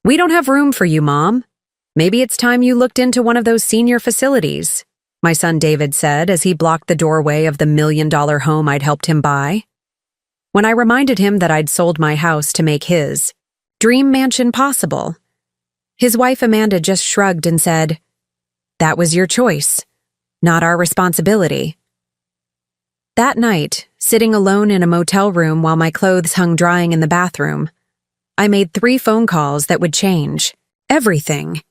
"We don't have room for you, Mom. Maybe it's time you looked into one of those senior facilities," my son David said as he blocked the doorway of the $1 million home I'd helped him buy. When I reminded him that I'd sold my house to make his dream mansion possible, his wife Amanda just shrugged and said, "That was your choice, not our responsibility." That night, sitting alone in a motel room while my clothes hung drying in the bathroom, I made 3 phone calls that would change everything.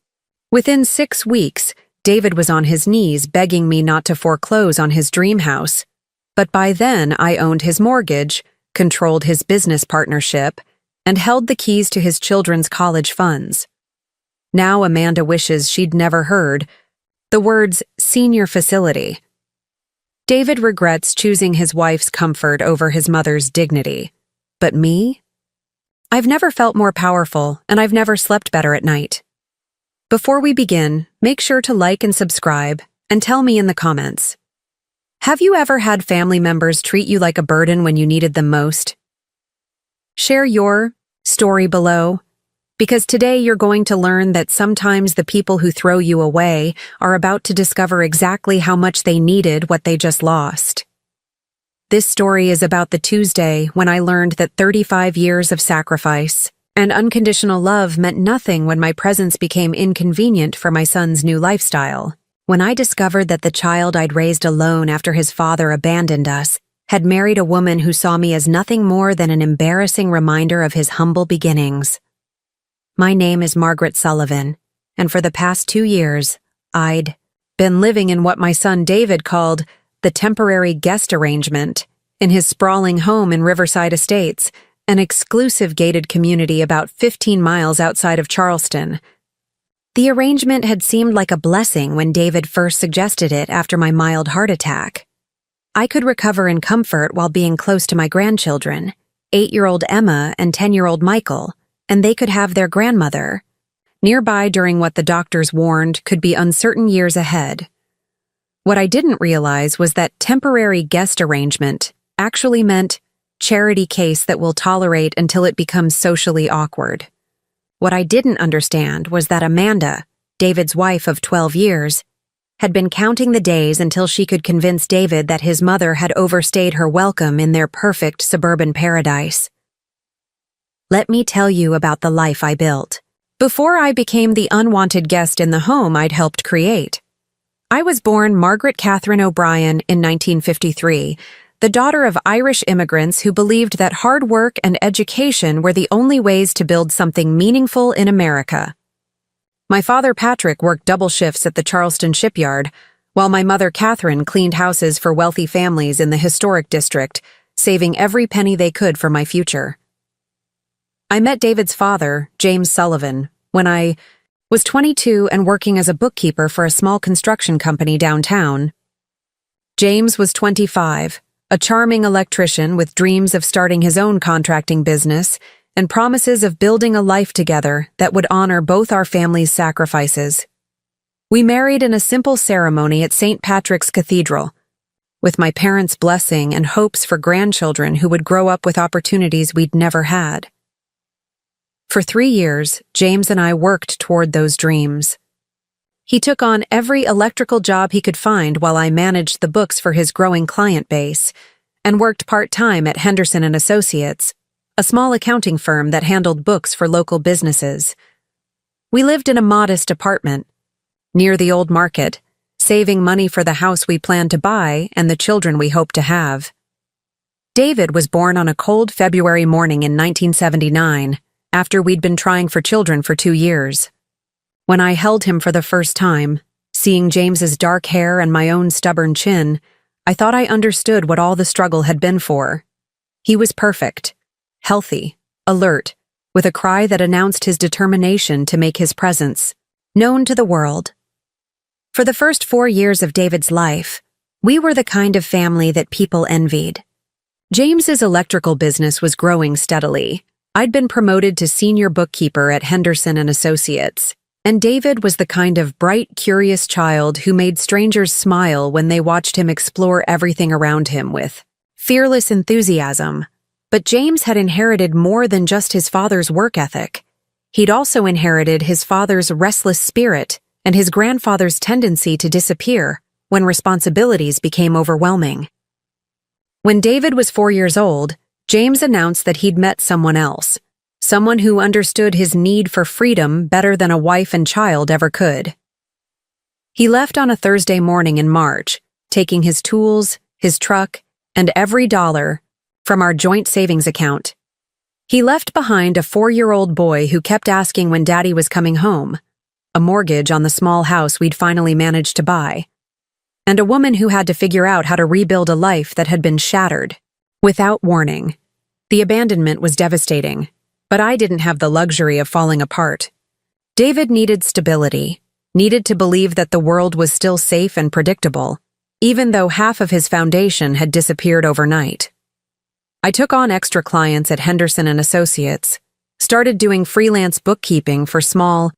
Within 6 weeks, David was on his knees begging me not to foreclose on his dream house. But by then, I owned his mortgage, controlled his business partnership, and held the keys to his children's college funds. Now Amanda wishes she'd never heard the words senior facility. David regrets choosing his wife's comfort over his mother's dignity. But me? I've never felt more powerful, and I've never slept better at night. Before we begin, make sure to like and subscribe, and tell me in the comments. Have you ever had family members treat you like a burden when you needed them most? Share your story below, because today you're going to learn that sometimes the people who throw you away are about to discover exactly how much they needed what they just lost. This story is about the Tuesday when I learned that 35 years of sacrifice and unconditional love meant nothing when my presence became inconvenient for my son's new lifestyle. When I discovered that the child I'd raised alone after his father abandoned us had married a woman who saw me as nothing more than an embarrassing reminder of his humble beginnings. My name is Margaret Sullivan, and for the past 2 years, I'd been living in what my son David called the temporary guest arrangement in his sprawling home in Riverside Estates, an exclusive gated community about 15 miles outside of Charleston. The arrangement had seemed like a blessing when David first suggested it after my mild heart attack. I could recover in comfort while being close to my grandchildren, 8-year-old Emma and 10-year-old Michael, and they could have their grandmother nearby during what the doctors warned could be uncertain years ahead. What I didn't realize was that temporary guest arrangement actually meant charity case that will tolerate until it becomes socially awkward. What I didn't understand was that Amanda, David's wife of 12 years, had been counting the days until she could convince David that his mother had overstayed her welcome in their perfect suburban paradise. Let me tell you about the life I built before I became the unwanted guest in the home I'd helped create. I was born Margaret Catherine O'Brien in 1953, the daughter of Irish immigrants who believed that hard work and education were the only ways to build something meaningful in America. My father Patrick worked double shifts at the Charleston shipyard, while my mother Catherine cleaned houses for wealthy families in the historic district, saving every penny they could for my future. I met David's father, James Sullivan, when I was 22 and working as a bookkeeper for a small construction company downtown. James was 25, a charming electrician with dreams of starting his own contracting business and promises of building a life together that would honor both our families' sacrifices. We married in a simple ceremony at St. Patrick's Cathedral, with my parents' blessing and hopes for grandchildren who would grow up with opportunities we'd never had. For 3 years, James and I worked toward those dreams. He took on every electrical job he could find while I managed the books for his growing client base, and worked part-time at Henderson & Associates, a small accounting firm that handled books for local businesses. We lived in a modest apartment, near the old market, saving money for the house we planned to buy and the children we hoped to have. David was born on a cold February morning in 1979, after we'd been trying for children for 2 years. When I held him for the first time, seeing James's dark hair and my own stubborn chin, I thought I understood what all the struggle had been for. He was perfect, healthy, alert, with a cry that announced his determination to make his presence known to the world. For the first 4 years of David's life, we were the kind of family that people envied. James's electrical business was growing steadily. I'd been promoted to senior bookkeeper at Henderson & Associates, and David was the kind of bright, curious child who made strangers smile when they watched him explore everything around him with fearless enthusiasm. But James had inherited more than just his father's work ethic. He'd also inherited his father's restless spirit and his grandfather's tendency to disappear when responsibilities became overwhelming. When David was 4 years old, James announced that he'd met someone else, someone who understood his need for freedom better than a wife and child ever could. He left on a Thursday morning in March, taking his tools, his truck, and every dollar from our joint savings account. He left behind a 4-year-old boy who kept asking when Daddy was coming home, a mortgage on the small house we'd finally managed to buy, and a woman who had to figure out how to rebuild a life that had been shattered. Without warning, the abandonment was devastating, but I didn't have the luxury of falling apart. David needed stability, needed to believe that the world was still safe and predictable, even though half of his foundation had disappeared overnight. I took on extra clients at Henderson & Associates, started doing freelance bookkeeping for small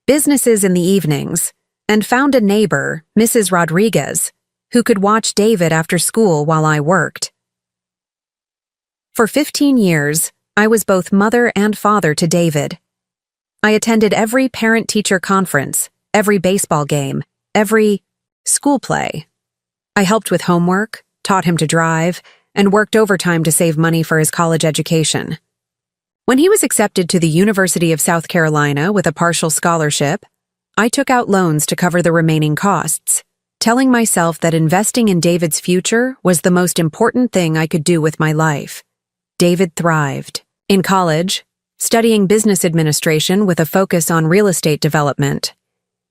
businesses in the evenings, and found a neighbor, Mrs. Rodriguez, who could watch David after school while I worked. For 15 years, I was both mother and father to David. I attended every parent-teacher conference, every baseball game, every school play. I helped with homework, taught him to drive, and worked overtime to save money for his college education. When he was accepted to the University of South Carolina with a partial scholarship, I took out loans to cover the remaining costs, telling myself that investing in David's future was the most important thing I could do with my life. David thrived. In college, studying business administration with a focus on real estate development,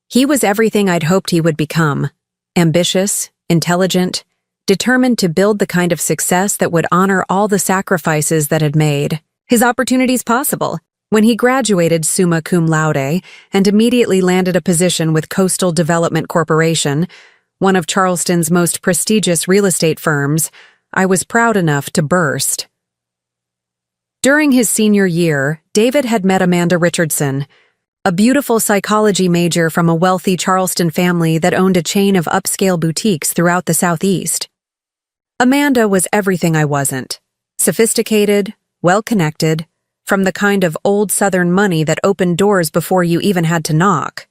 he was everything I'd hoped he would become: ambitious, intelligent, determined to build the kind of success that would honor all the sacrifices that had made his opportunities possible. When he graduated summa cum laude and immediately landed a position with Coastal Development Corporation, one of Charleston's most prestigious real estate firms, I was proud enough to burst. During his senior year, David had met Amanda Richardson, a beautiful psychology major from a wealthy Charleston family that owned a chain of upscale boutiques throughout the Southeast. Amanda was everything I wasn't: sophisticated, well-connected, from the kind of old Southern money that opened doors before you even had to knock.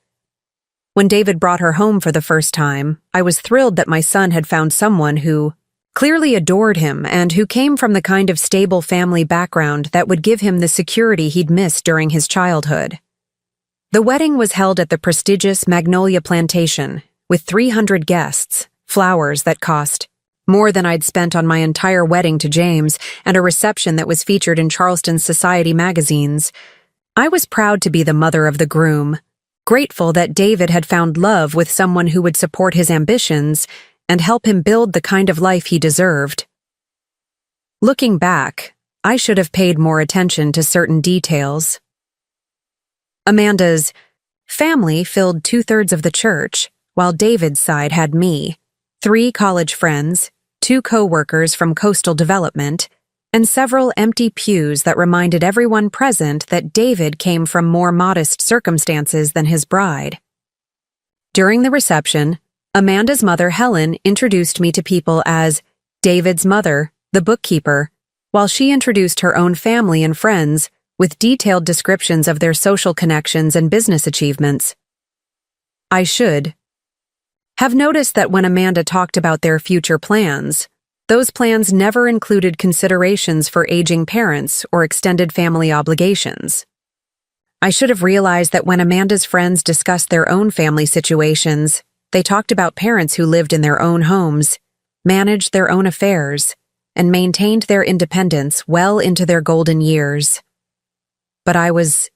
When David brought her home for the first time, I was thrilled that my son had found someone who clearly adored him and who came from the kind of stable family background that would give him the security he'd missed during his childhood. The wedding was held at the prestigious Magnolia Plantation, with 300 guests, flowers that cost more than I'd spent on my entire wedding to James, and a reception that was featured in Charleston society magazines. I was proud to be the mother of the groom, grateful that David had found love with someone who would support his ambitions and help him build the kind of life he deserved. Looking back, I should have paid more attention to certain details. Amanda's family filled 2/3 of the church, while David's side had me, 3 college friends, 2 co-workers from Coastal Development, and several empty pews that reminded everyone present that David came from more modest circumstances than his bride. During the reception, Amanda's mother, Helen, introduced me to people as David's mother, the bookkeeper, while she introduced her own family and friends with detailed descriptions of their social connections and business achievements. I should have noticed that when Amanda talked about their future plans, those plans never included considerations for aging parents or extended family obligations. I should have realized that when Amanda's friends discussed their own family situations, they talked about parents who lived in their own homes, managed their own affairs, and maintained their independence well into their golden years. But I was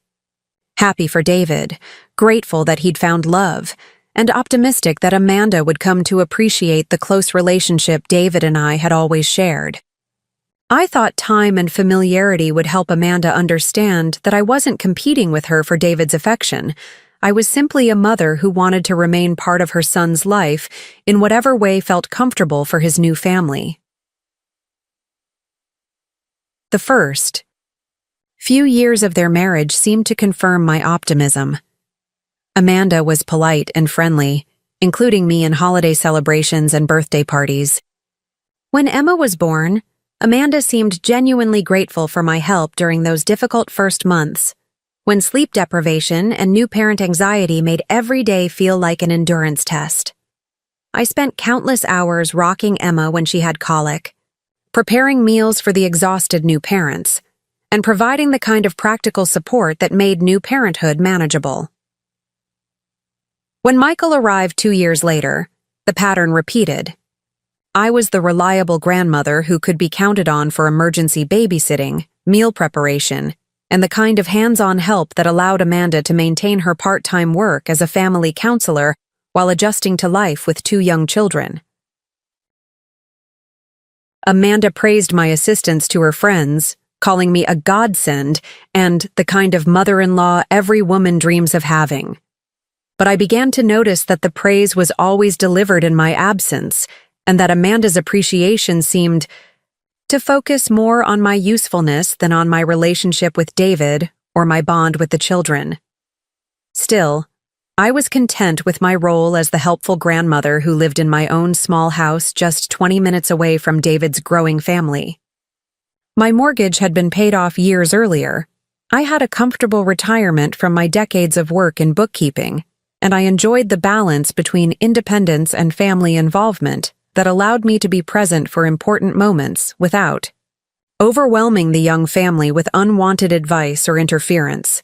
happy for David, grateful that he'd found love, and optimistic that Amanda would come to appreciate the close relationship David and I had always shared. I thought time and familiarity would help Amanda understand that I wasn't competing with her for David's affection. I was simply a mother who wanted to remain part of her son's life in whatever way felt comfortable for his new family. The first few years of their marriage seemed to confirm my optimism. Amanda was polite and friendly, including me in holiday celebrations and birthday parties. When Emma was born, Amanda seemed genuinely grateful for my help during those difficult first months. when sleep deprivation and new parent anxiety made every day feel like an endurance test. I spent countless hours rocking Emma when she had colic, preparing meals for the exhausted new parents, and providing the kind of practical support that made new parenthood manageable. When Michael arrived 2 years later, the pattern repeated. I was the reliable grandmother who could be counted on for emergency babysitting, meal preparation, and the kind of hands-on help that allowed Amanda to maintain her part-time work as a family counselor while adjusting to life with 2 young children. Amanda praised my assistance to her friends, calling me a godsend and the kind of mother-in-law every woman dreams of having. But I began to notice that the praise was always delivered in my absence, and that Amanda's appreciation seemed to focus more on my usefulness than on my relationship with David or my bond with the children. Still, I was content with my role as the helpful grandmother who lived in my own small house just 20 minutes away from David's growing family. My mortgage had been paid off years earlier. I had a comfortable retirement from my decades of work in bookkeeping, and I enjoyed the balance between independence and family involvement that allowed me to be present for important moments without overwhelming the young family with unwanted advice or interference.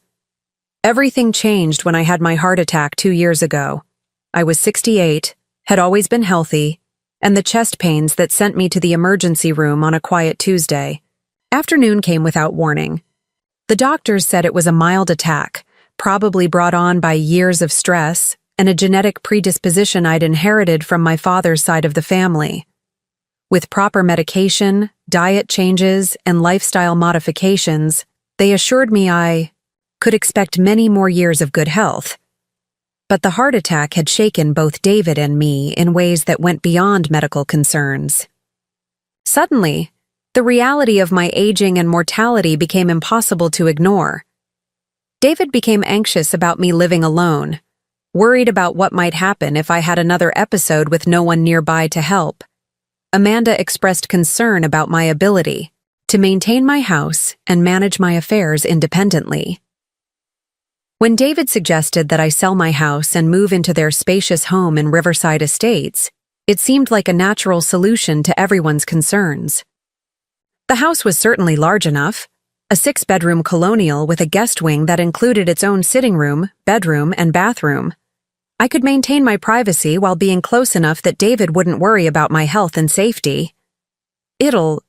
Everything changed when I had my heart attack 2 years ago. I was 68, had always been healthy, and the chest pains that sent me to the emergency room on a quiet Tuesday. Afternoon came without warning. The doctors said it was a mild attack, probably brought on by years of stress and a genetic predisposition I'd inherited from my father's side of the family. With proper medication, diet changes, and lifestyle modifications, they assured me I could expect many more years of good health. But the heart attack had shaken both David and me in ways that went beyond medical concerns. Suddenly, the reality of my aging and mortality became impossible to ignore. David became anxious about me living alone, worried about what might happen if I had another episode with no one nearby to help. Amanda expressed concern about my ability to maintain my house and manage my affairs independently. When David suggested that I sell my house and move into their spacious home in Riverside Estates, it seemed like a natural solution to everyone's concerns. The house was certainly large enough, a 6-bedroom colonial with a guest wing that included its own sitting room, bedroom, and bathroom. I could maintain my privacy while being close enough that David wouldn't worry about my health and safety. "It'll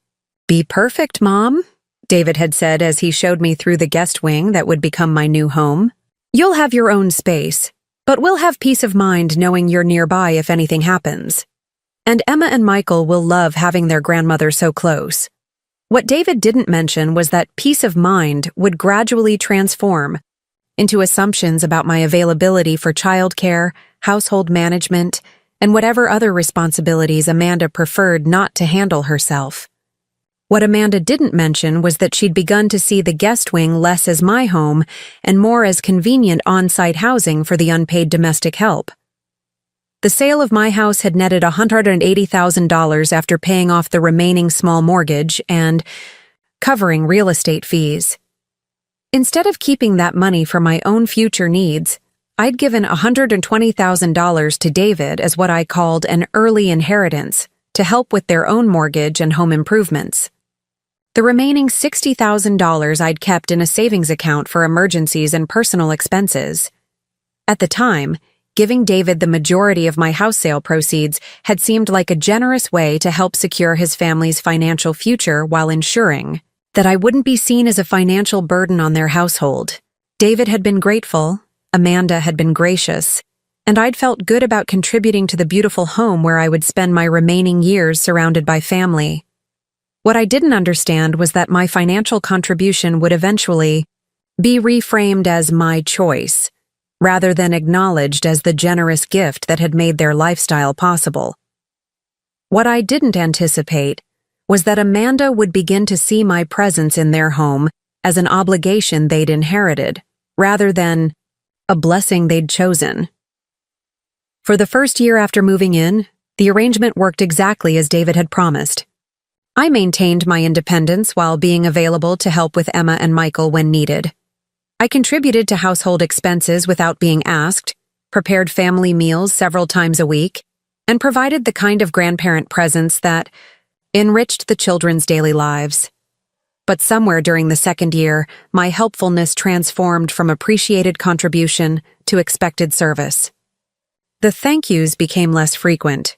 be perfect, Mom," David had said as he showed me through the guest wing that would become my new home. "You'll have your own space, but we'll have peace of mind knowing you're nearby if anything happens. And Emma and Michael will love having their grandmother so close." What David didn't mention was that peace of mind would gradually transform into assumptions about my availability for childcare, household management, and whatever other responsibilities Amanda preferred not to handle herself. What Amanda didn't mention was that she'd begun to see the guest wing less as my home and more as convenient on-site housing for the unpaid domestic help. The sale of my house had netted $180,000 after paying off the remaining small mortgage and covering real estate fees. Instead of keeping that money for my own future needs, I'd given $120,000 to David as what I called an early inheritance to help with their own mortgage and home improvements. The remaining $60,000 I'd kept in a savings account for emergencies and personal expenses. At the time, giving David the majority of my house sale proceeds had seemed like a generous way to help secure his family's financial future while ensuring that I wouldn't be seen as a financial burden on their household. David had been grateful, Amanda had been gracious, and I'd felt good about contributing to the beautiful home where I would spend my remaining years surrounded by family. What I didn't understand was that my financial contribution would eventually be reframed as my choice, rather than acknowledged as the generous gift that had made their lifestyle possible. What I didn't anticipate was that Amanda would begin to see my presence in their home as an obligation they'd inherited, rather than a blessing they'd chosen. For the first year after moving in, the arrangement worked exactly as David had promised. I maintained my independence while being available to help with Emma and Michael when needed. I contributed to household expenses without being asked, prepared family meals several times a week, and provided the kind of grandparent presence that enriched the children's daily lives. But somewhere during the second year, my helpfulness transformed from appreciated contribution to expected service. The thank yous became less frequent.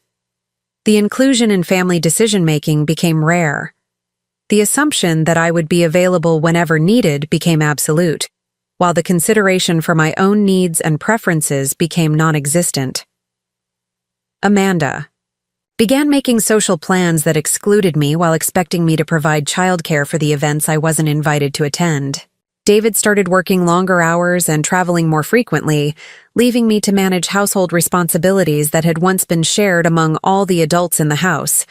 The inclusion in family decision-making became rare. The assumption that I would be available whenever needed became absolute, while the consideration for my own needs and preferences became non-existent. Amanda began making social plans that excluded me while expecting me to provide childcare for the events I wasn't invited to attend. David started working longer hours and traveling more frequently, leaving me to manage household responsibilities that had once been shared among all the adults in the house.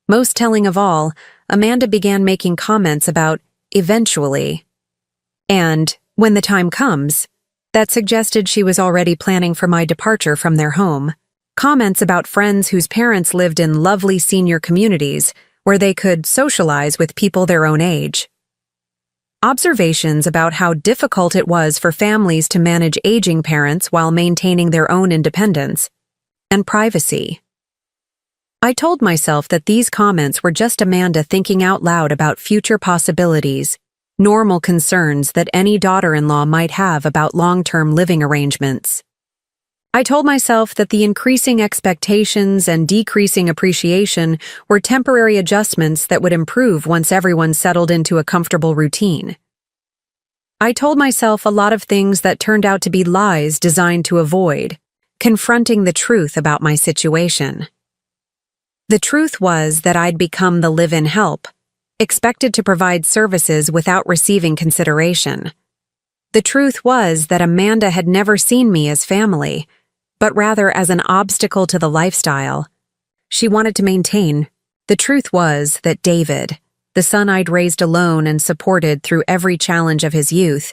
Most telling of all, Amanda began making comments about eventually, and when the time comes, that suggested she was already planning for my departure from their home. Comments about friends whose parents lived in lovely senior communities where they could socialize with people their own age. Observations about how difficult it was for families to manage aging parents while maintaining their own independence and privacy. I told myself that these comments were just Amanda thinking out loud about future possibilities, normal concerns that any daughter-in-law might have about long-term living arrangements. I told myself that the increasing expectations and decreasing appreciation were temporary adjustments that would improve once everyone settled into a comfortable routine. I told myself a lot of things that turned out to be lies designed to avoid confronting the truth about my situation. The truth was that I'd become the live-in help, expected to provide services without receiving consideration. The truth was that Amanda had never seen me as family, but rather as an obstacle to the lifestyle she wanted to maintain. The truth was that David, the son I'd raised alone and supported through every challenge of his youth,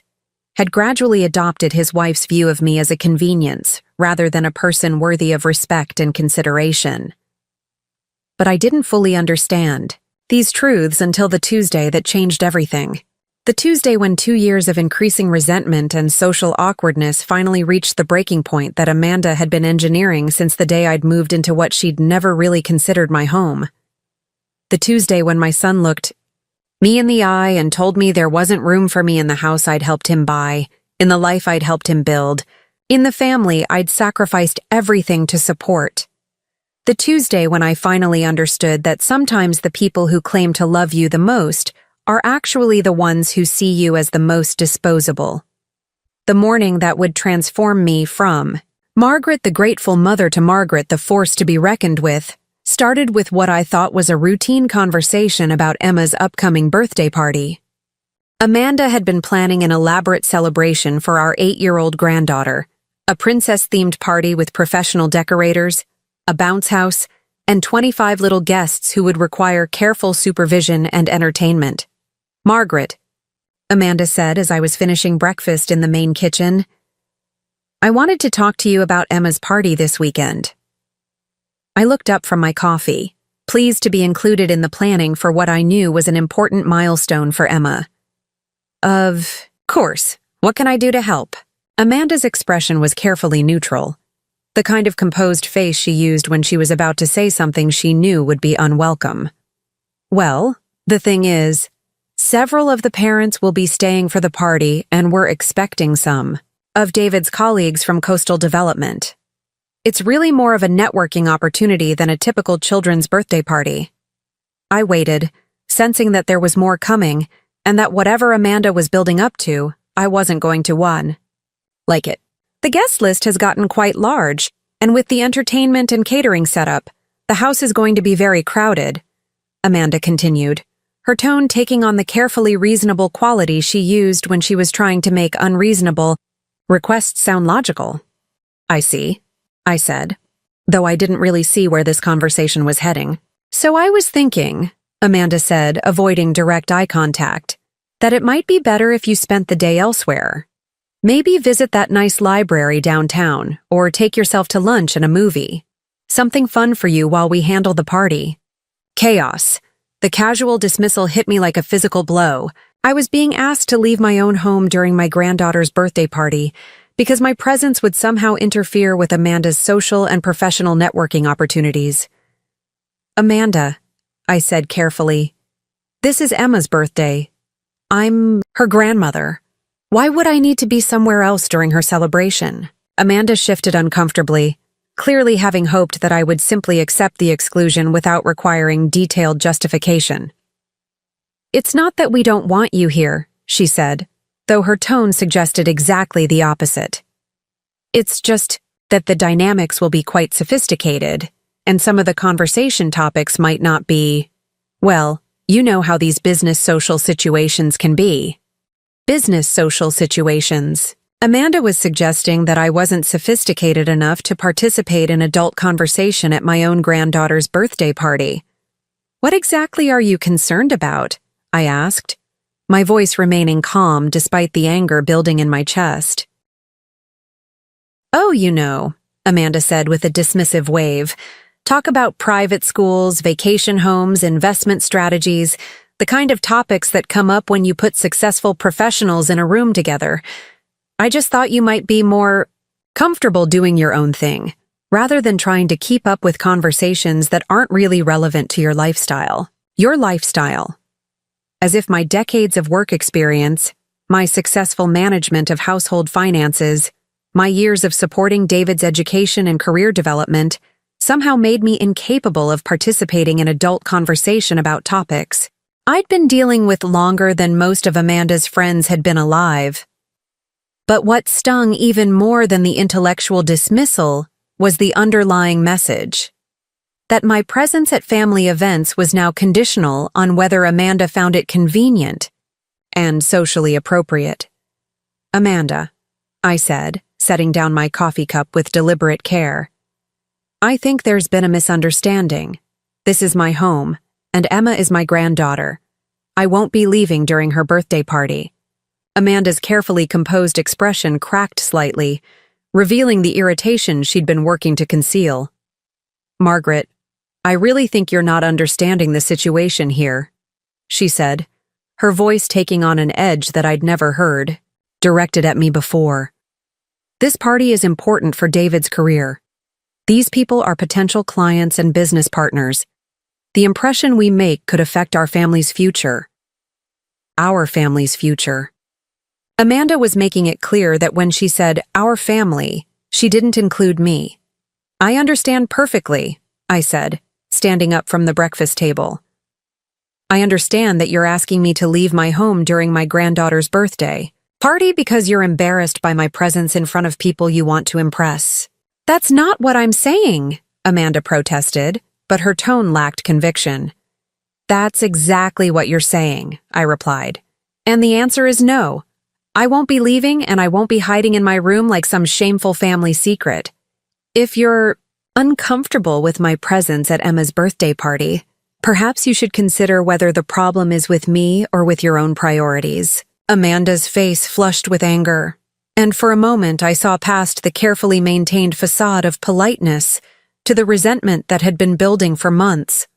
had gradually adopted his wife's view of me as a convenience rather than a person worthy of respect and consideration. But I didn't fully understand these truths until the Tuesday that changed everything. The Tuesday when 2 years of increasing resentment and social awkwardness finally reached the breaking point that Amanda had been engineering since the day I'd moved into what she'd never really considered my home. The Tuesday when my son looked me in the eye and told me there wasn't room for me in the house I'd helped him buy, in the life I'd helped him build, in the family I'd sacrificed everything to support. The Tuesday when I finally understood that sometimes the people who claim to love you the most are actually the ones who see you as the most disposable. The morning that would transform me from Margaret the grateful mother to Margaret the force to be reckoned with started with what I thought was a routine conversation about Emma's upcoming birthday party. Amanda had been planning an elaborate celebration for our 8-year-old granddaughter, a princess-themed party with professional decorators, a bounce house, and 25 little guests who would require careful supervision and entertainment. Margaret, Amanda said as I was finishing breakfast in the main kitchen, I wanted to talk to you about Emma's party this weekend. I looked up from my coffee, pleased to be included in the planning for what I knew was an important milestone for Emma. Of course, what can I do to help? Amanda's expression was carefully neutral, the kind of composed face she used when she was about to say something she knew would be unwelcome. Well, the thing is, several of the parents will be staying for the party and we're expecting some of David's colleagues from Coastal Development. It's really more of a networking opportunity than a typical children's birthday party. I waited, sensing that there was more coming and that whatever Amanda was building up to, I wasn't going to like it. The guest list has gotten quite large, and with the entertainment and catering setup, the house is going to be very crowded, Amanda continued, her tone taking on the carefully reasonable quality she used when she was trying to make unreasonable requests sound logical. I see, I said, though I didn't really see where this conversation was heading. So I was thinking, Amanda said, avoiding direct eye contact, that it might be better if you spent the day elsewhere. Maybe visit that nice library downtown, or take yourself to lunch and a movie. Something fun for you while we handle the party. Chaos. The casual dismissal hit me like a physical blow, I was being asked to leave my own home during my granddaughter's birthday party because my presence would somehow interfere with Amanda's social and professional networking opportunities. Amanda, I said carefully, this is Emma's birthday. I'm her grandmother. Why would I need to be somewhere else during her celebration? Amanda shifted uncomfortably, clearly having hoped that I would simply accept the exclusion without requiring detailed justification. It's not that we don't want you here, she said, though her tone suggested exactly the opposite. It's just that the dynamics will be quite sophisticated, and some of the conversation topics might not be, well, you know how these business social situations can be. Business social situations. Amanda was suggesting that I wasn't sophisticated enough to participate in adult conversation at my own granddaughter's birthday party. What exactly are you concerned about? I asked, my voice remaining calm despite the anger building in my chest. Oh, you know, Amanda said with a dismissive wave. Talk about private schools, vacation homes, investment strategies, the kind of topics that come up when you put successful professionals in a room together. I just thought you might be more comfortable doing your own thing, rather than trying to keep up with conversations that aren't really relevant to your lifestyle. Your lifestyle. As if my decades of work experience, my successful management of household finances, my years of supporting David's education and career development somehow made me incapable of participating in adult conversation about topics I'd been dealing with longer than most of Amanda's friends had been alive. But what stung even more than the intellectual dismissal was the underlying message. That my presence at family events was now conditional on whether Amanda found it convenient and socially appropriate. Amanda, I said, setting down my coffee cup with deliberate care. I think there's been a misunderstanding. This is my home, and Emma is my granddaughter. I won't be leaving during her birthday party. Amanda's carefully composed expression cracked slightly, revealing the irritation she'd been working to conceal. Margaret, I really think you're not understanding the situation here, she said, her voice taking on an edge that I'd never heard, directed at me before. This party is important for David's career. These people are potential clients and business partners. The impression we make could affect our family's future. Our family's future. Amanda was making it clear that when she said our family, she didn't include me. I understand perfectly, I said, standing up from the breakfast table. I understand that you're asking me to leave my home during my granddaughter's birthday party because you're embarrassed by my presence in front of people you want to impress. That's not what I'm saying, Amanda protested, but her tone lacked conviction. That's exactly what you're saying, I replied. And the answer is no. I won't be leaving and I won't be hiding in my room like some shameful family secret. If you're uncomfortable with my presence at Emma's birthday party, perhaps you should consider whether the problem is with me or with your own priorities. Amanda's face flushed with anger, and for a moment I saw past the carefully maintained facade of politeness to the resentment that had been building for months.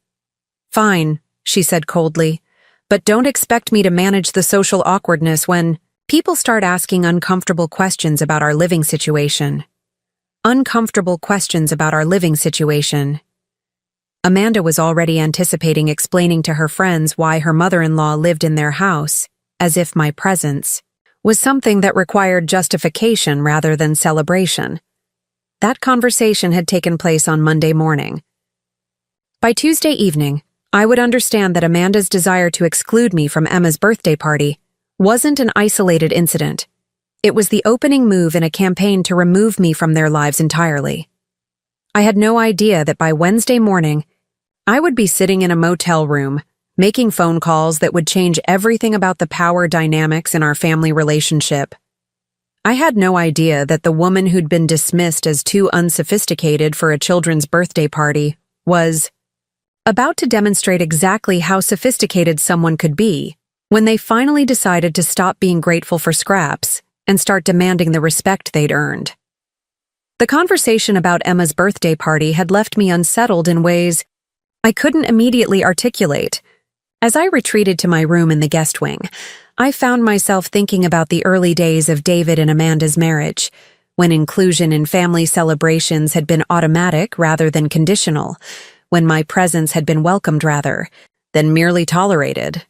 Fine, she said coldly, but don't expect me to manage the social awkwardness when people start asking uncomfortable questions about our living situation. Uncomfortable questions about our living situation. Amanda was already anticipating explaining to her friends why her mother-in-law lived in their house, as if my presence was something that required justification rather than celebration. That conversation had taken place on Monday morning. By Tuesday evening, I would understand that Amanda's desire to exclude me from Emma's birthday party wasn't an isolated incident. It was the opening move in a campaign to remove me from their lives entirely. I had no idea that by Wednesday morning, I would be sitting in a motel room, making phone calls that would change everything about the power dynamics in our family relationship. I had no idea that the woman who'd been dismissed as too unsophisticated for a children's birthday party was about to demonstrate exactly how sophisticated someone could be when they finally decided to stop being grateful for scraps and start demanding the respect they'd earned. The conversation about Emma's birthday party had left me unsettled in ways I couldn't immediately articulate. As I retreated to my room in the guest wing, I found myself thinking about the early days of David and Amanda's marriage, when inclusion in family celebrations had been automatic rather than conditional, when my presence had been welcomed rather than merely tolerated.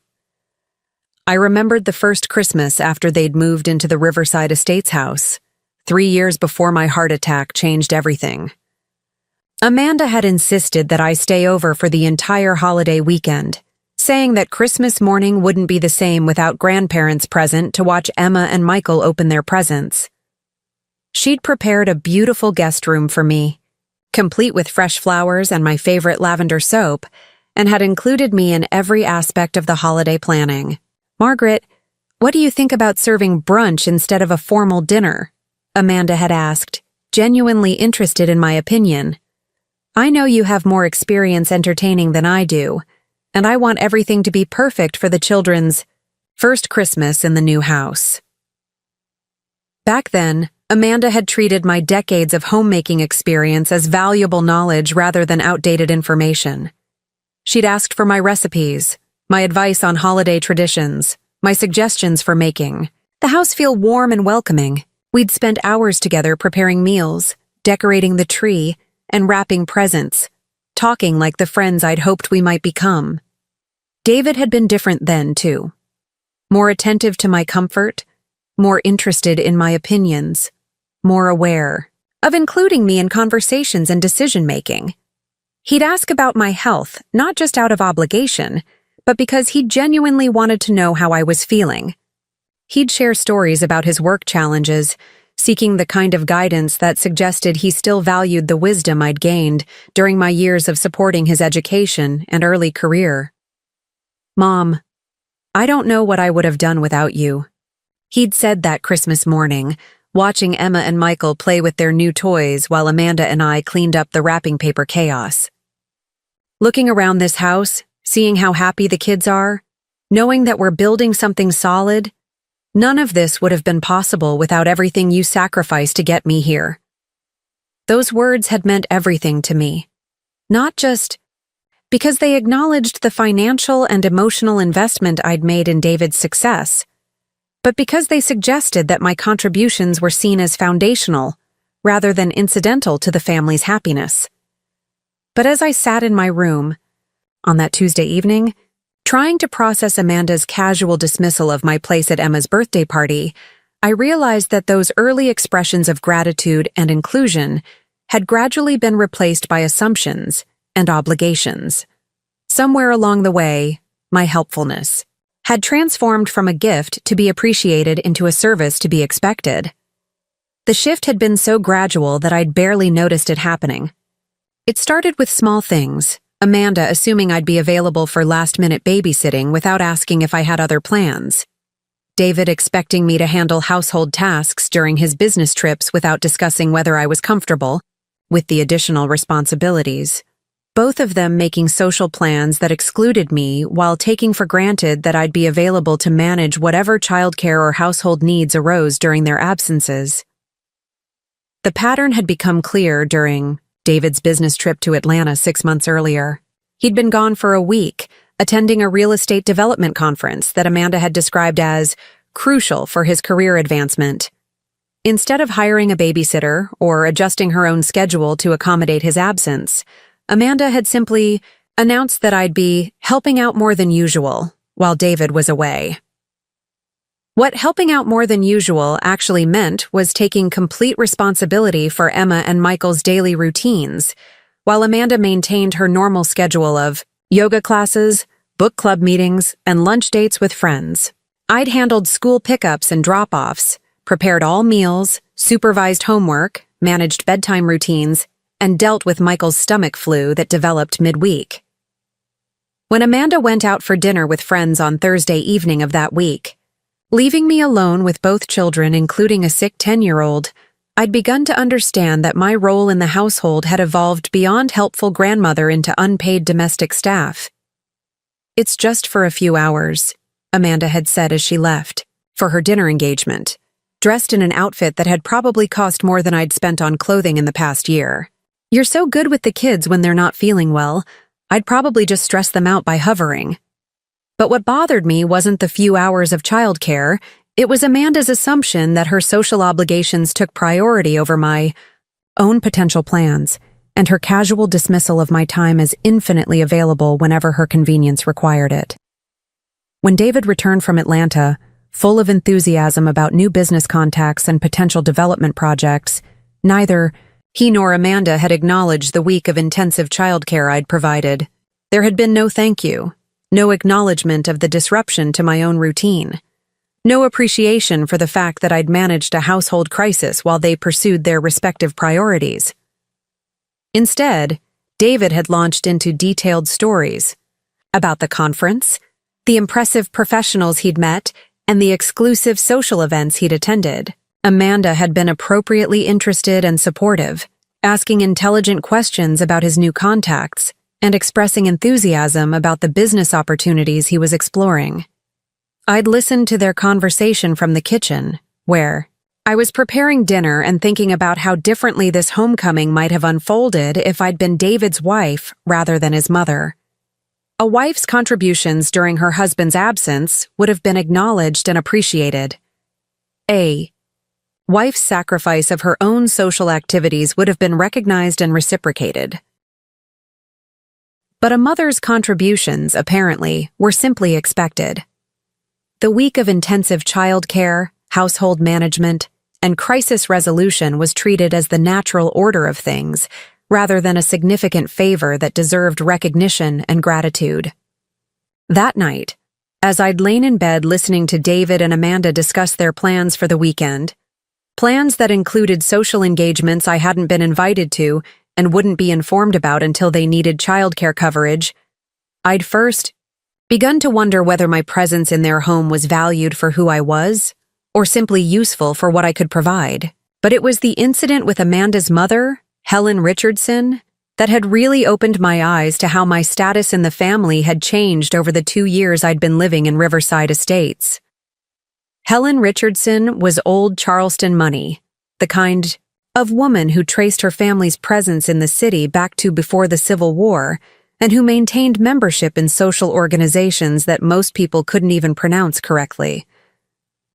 I remembered the first Christmas after they'd moved into the Riverside Estates house, 3 years before my heart attack changed everything. Amanda had insisted that I stay over for the entire holiday weekend, saying that Christmas morning wouldn't be the same without grandparents present to watch Emma and Michael open their presents. She'd prepared a beautiful guest room for me, complete with fresh flowers and my favorite lavender soap, and had included me in every aspect of the holiday planning. "Margaret, what do you think about serving brunch instead of a formal dinner?" Amanda had asked, genuinely interested in my opinion. "I know you have more experience entertaining than I do, and I want everything to be perfect for the children's first Christmas in the new house." Back then, Amanda had treated my decades of homemaking experience as valuable knowledge rather than outdated information. She'd asked for my recipes, my advice on holiday traditions, my suggestions for making the house feel warm and welcoming. We'd spent hours together preparing meals, decorating the tree, and wrapping presents, talking like the friends I'd hoped we might become. David had been different then, too. More attentive to my comfort, more interested in my opinions, more aware of including me in conversations and decision-making. He'd ask about my health, not just out of obligation, but because he genuinely wanted to know how I was feeling. He'd share stories about his work challenges, seeking the kind of guidance that suggested he still valued the wisdom I'd gained during my years of supporting his education and early career. "Mom, I don't know what I would have done without you," he'd said that Christmas morning, watching Emma and Michael play with their new toys while Amanda and I cleaned up the wrapping paper chaos. Looking around this house, seeing how happy the kids are, knowing that we're building something solid, none of this would have been possible without everything you sacrificed to get me here. Those words had meant everything to me, not just because they acknowledged the financial and emotional investment I'd made in David's success, but because they suggested that my contributions were seen as foundational rather than incidental to the family's happiness. But as I sat in my room on that Tuesday evening, trying to process Amanda's casual dismissal of my place at Emma's birthday party, I realized that those early expressions of gratitude and inclusion had gradually been replaced by assumptions and obligations. Somewhere along the way, my helpfulness had transformed from a gift to be appreciated into a service to be expected. The shift had been so gradual that I'd barely noticed it happening. It started with small things, Amanda assuming I'd be available for last-minute babysitting without asking if I had other plans. David expecting me to handle household tasks during his business trips without discussing whether I was comfortable with the additional responsibilities. Both of them making social plans that excluded me while taking for granted that I'd be available to manage whatever childcare or household needs arose during their absences. The pattern had become clear during David's business trip to Atlanta 6 months earlier. He'd been gone for a week, attending a real estate development conference that Amanda had described as crucial for his career advancement. Instead of hiring a babysitter or adjusting her own schedule to accommodate his absence, Amanda had simply announced that I'd be helping out more than usual while David was away. What helping out more than usual actually meant was taking complete responsibility for Emma and Michael's daily routines, while Amanda maintained her normal schedule of yoga classes, book club meetings, and lunch dates with friends. I'd handled school pickups and drop-offs, prepared all meals, supervised homework, managed bedtime routines, and dealt with Michael's stomach flu that developed midweek. When Amanda went out for dinner with friends on Thursday evening of that week, leaving me alone with both children, including a sick 10-year-old, I'd begun to understand that my role in the household had evolved beyond helpful grandmother into unpaid domestic staff. "It's just for a few hours," Amanda had said as she left, for her dinner engagement, dressed in an outfit that had probably cost more than I'd spent on clothing in the past year. "You're so good with the kids when they're not feeling well, I'd probably just stress them out by hovering." But what bothered me wasn't the few hours of childcare, it was Amanda's assumption that her social obligations took priority over my own potential plans, and her casual dismissal of my time as infinitely available whenever her convenience required it. When David returned from Atlanta, full of enthusiasm about new business contacts and potential development projects, neither he nor Amanda had acknowledged the week of intensive childcare I'd provided. There had been no thank you, no acknowledgement of the disruption to my own routine, no appreciation for the fact that I'd managed a household crisis while they pursued their respective priorities. Instead, David had launched into detailed stories about the conference, the impressive professionals he'd met, and the exclusive social events he'd attended. Amanda had been appropriately interested and supportive, asking intelligent questions about his new contacts and expressing enthusiasm about the business opportunities he was exploring. I'd listened to their conversation from the kitchen, where I was preparing dinner and thinking about how differently this homecoming might have unfolded if I'd been David's wife rather than his mother. A wife's contributions during her husband's absence would have been acknowledged and appreciated. A wife's sacrifice of her own social activities would have been recognized and reciprocated. But a mother's contributions, apparently, were simply expected. The week of intensive childcare, household management, and crisis resolution was treated as the natural order of things, rather than a significant favor that deserved recognition and gratitude. That night, as I'd lain in bed listening to David and Amanda discuss their plans for the weekend, plans that included social engagements I hadn't been invited to and wouldn't be informed about until they needed childcare coverage, I'd first begun to wonder whether my presence in their home was valued for who I was, or simply useful for what I could provide. But it was the incident with Amanda's mother, Helen Richardson, that had really opened my eyes to how my status in the family had changed over the 2 years I'd been living in Riverside Estates. Helen Richardson was old Charleston money, the kind of woman who traced her family's presence in the city back to before the Civil War and who maintained membership in social organizations that most people couldn't even pronounce correctly.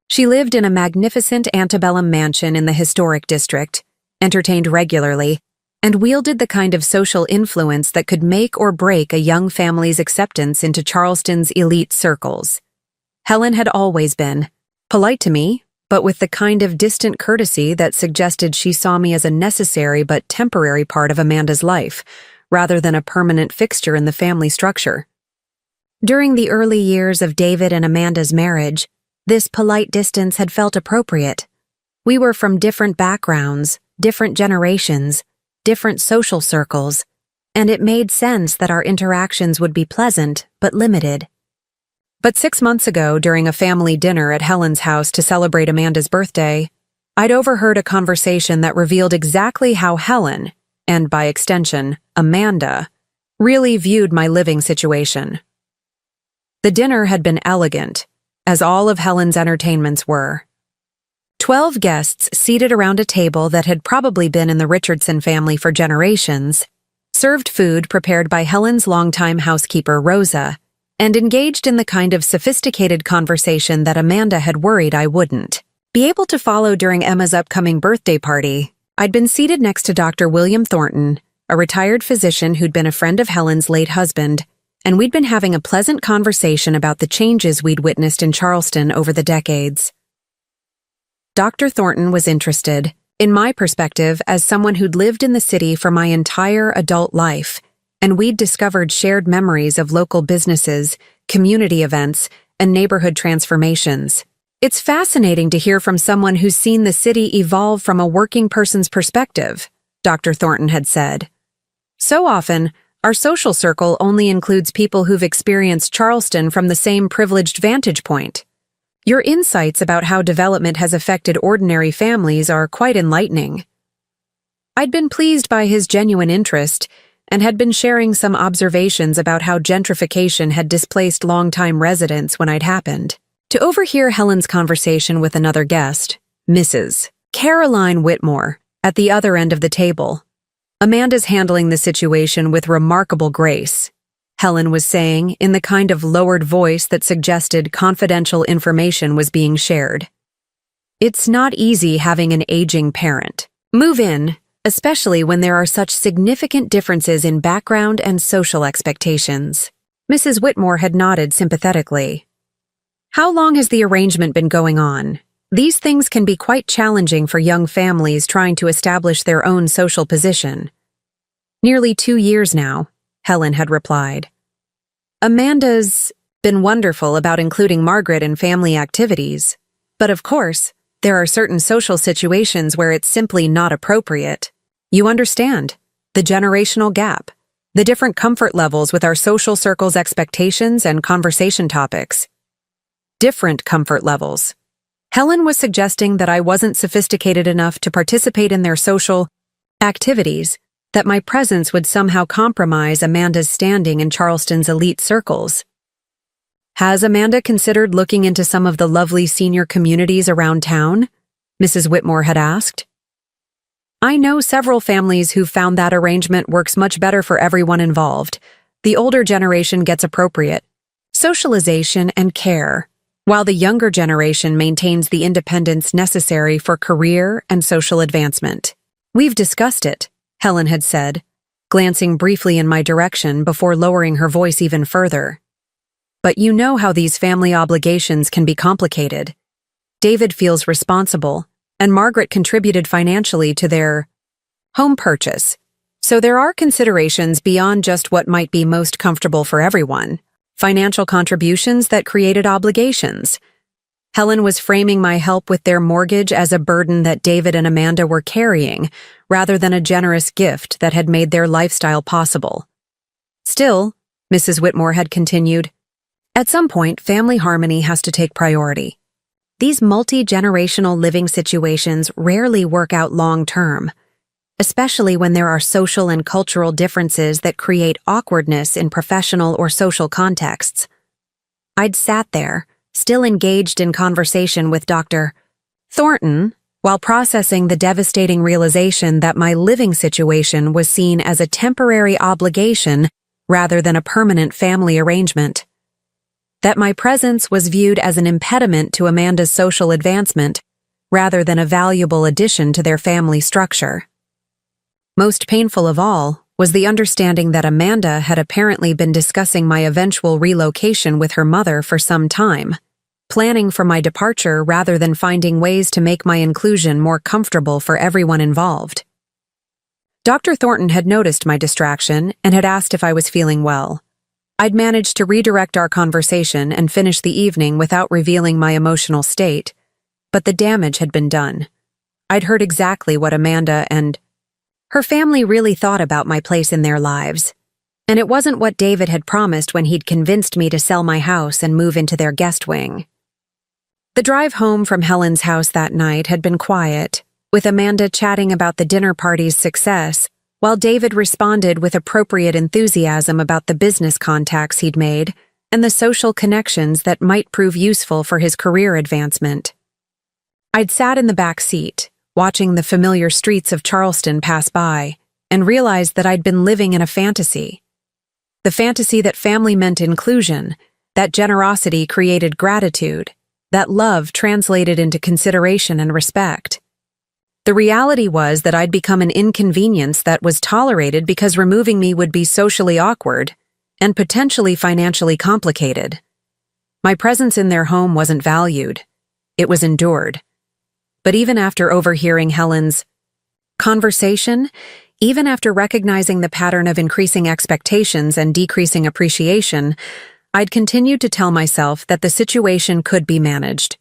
She lived in a magnificent antebellum mansion in the historic district, entertained regularly, and wielded the kind of social influence that could make or break a young family's acceptance into Charleston's elite circles. Helen had always been polite to me, but with the kind of distant courtesy that suggested she saw me as a necessary but temporary part of Amanda's life, rather than a permanent fixture in the family structure. During the early years of David and Amanda's marriage, this polite distance had felt appropriate. We were from different backgrounds, different generations, different social circles, and it made sense that our interactions would be pleasant but limited. But 6 months ago, during a family dinner at Helen's house to celebrate Amanda's birthday, I'd overheard a conversation that revealed exactly how Helen, and by extension, Amanda, really viewed my living situation. The dinner had been elegant, as all of Helen's entertainments were. 12 guests seated around a table that had probably been in the Richardson family for generations, served food prepared by Helen's longtime housekeeper, Rosa, and engaged in the kind of sophisticated conversation that Amanda had worried I wouldn't be able to follow during Emma's upcoming birthday party. I'd been seated next to Dr. William Thornton, a retired physician who'd been a friend of Helen's late husband, and we'd been having a pleasant conversation about the changes we'd witnessed in Charleston over the decades. Dr. Thornton was interested, in my perspective, as someone who'd lived in the city for my entire adult life, and we'd discovered shared memories of local businesses, community events, and neighborhood transformations. It's fascinating to hear from someone who's seen the city evolve from a working person's perspective, Dr. Thornton had said. So often, our social circle only includes people who've experienced Charleston from the same privileged vantage point. Your insights about how development has affected ordinary families are quite enlightening. I'd been pleased by his genuine interest and had been sharing some observations about how gentrification had displaced longtime residents when I'd happened to overhear Helen's conversation with another guest, Mrs. Caroline Whitmore, at the other end of the table. Amanda's handling the situation with remarkable grace. Helen was saying in the kind of lowered voice that suggested confidential information was being shared. It's not easy having an aging parent. Move in, especially when there are such significant differences in background and social expectations. Mrs. Whitmore had nodded sympathetically. How long has the arrangement been going on? These things can be quite challenging for young families trying to establish their own social position. Nearly 2 years now, Helen had replied. Amanda's been wonderful about including Margaret in family activities, but of course, there are certain social situations where it's simply not appropriate. You understand, the generational gap, the different comfort levels with our social circle's expectations and conversation topics. Different comfort levels. Helen was suggesting that I wasn't sophisticated enough to participate in their social activities, that my presence would somehow compromise Amanda's standing in Charleston's elite circles. Has Amanda considered looking into some of the lovely senior communities around town? Mrs. Whitmore had asked. I know several families who've found that arrangement works much better for everyone involved. The older generation gets appropriate socialization and care, while the younger generation maintains the independence necessary for career and social advancement. We've discussed it, Helen had said, glancing briefly in my direction before lowering her voice even further. But you know how these family obligations can be complicated. David feels responsible, and Margaret contributed financially to their home purchase. So there are considerations beyond just what might be most comfortable for everyone. Financial contributions that created obligations. Helen was framing my help with their mortgage as a burden that David and Amanda were carrying, rather than a generous gift that had made their lifestyle possible. Still, Mrs. Whitmore had continued, at some point, family harmony has to take priority. These multi-generational living situations rarely work out long-term, especially when there are social and cultural differences that create awkwardness in professional or social contexts. I'd sat there, still engaged in conversation with Dr. Thornton, while processing the devastating realization that my living situation was seen as a temporary obligation rather than a permanent family arrangement. That my presence was viewed as an impediment to Amanda's social advancement rather than a valuable addition to their family structure. Most painful of all was the understanding that Amanda had apparently been discussing my eventual relocation with her mother for some time, planning for my departure rather than finding ways to make my inclusion more comfortable for everyone involved. Dr. Thornton had noticed my distraction and had asked if I was feeling well. I'd managed to redirect our conversation and finish the evening without revealing my emotional state, but the damage had been done. I'd heard exactly what Amanda and her family really thought about my place in their lives, and it wasn't what David had promised when he'd convinced me to sell my house and move into their guest wing. The drive home from Helen's house that night had been quiet, with Amanda chatting about the dinner party's success, while David responded with appropriate enthusiasm about the business contacts he'd made and the social connections that might prove useful for his career advancement. I'd sat in the back seat, watching the familiar streets of Charleston pass by, and realized that I'd been living in a fantasy. The fantasy that family meant inclusion, that generosity created gratitude, that love translated into consideration and respect. The reality was that I'd become an inconvenience that was tolerated because removing me would be socially awkward and potentially financially complicated. My presence in their home wasn't valued. It was endured. But even after overhearing Helen's conversation, even after recognizing the pattern of increasing expectations and decreasing appreciation, I'd continued to tell myself that the situation could be managed.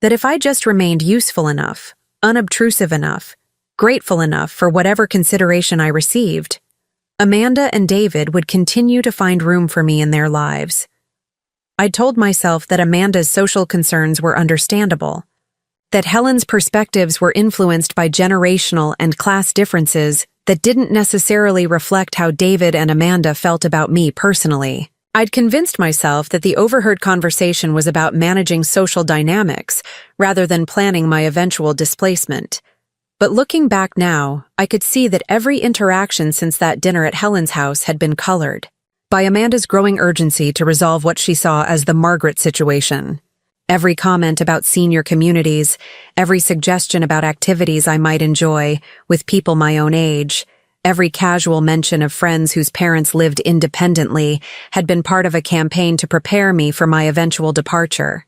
That if I just remained useful enough, unobtrusive enough, grateful enough for whatever consideration I received, Amanda and David would continue to find room for me in their lives. I'd told myself that Amanda's social concerns were understandable, that Helen's perspectives were influenced by generational and class differences that didn't necessarily reflect how David and Amanda felt about me personally. I'd convinced myself that the overheard conversation was about managing social dynamics rather than planning my eventual displacement. But looking back now, I could see that every interaction since that dinner at Helen's house had been colored. by Amanda's growing urgency to resolve what she saw as the Margaret situation. Every comment about senior communities, every suggestion about activities I might enjoy with people my own age, every casual mention of friends whose parents lived independently had been part of a campaign to prepare me for my eventual departure.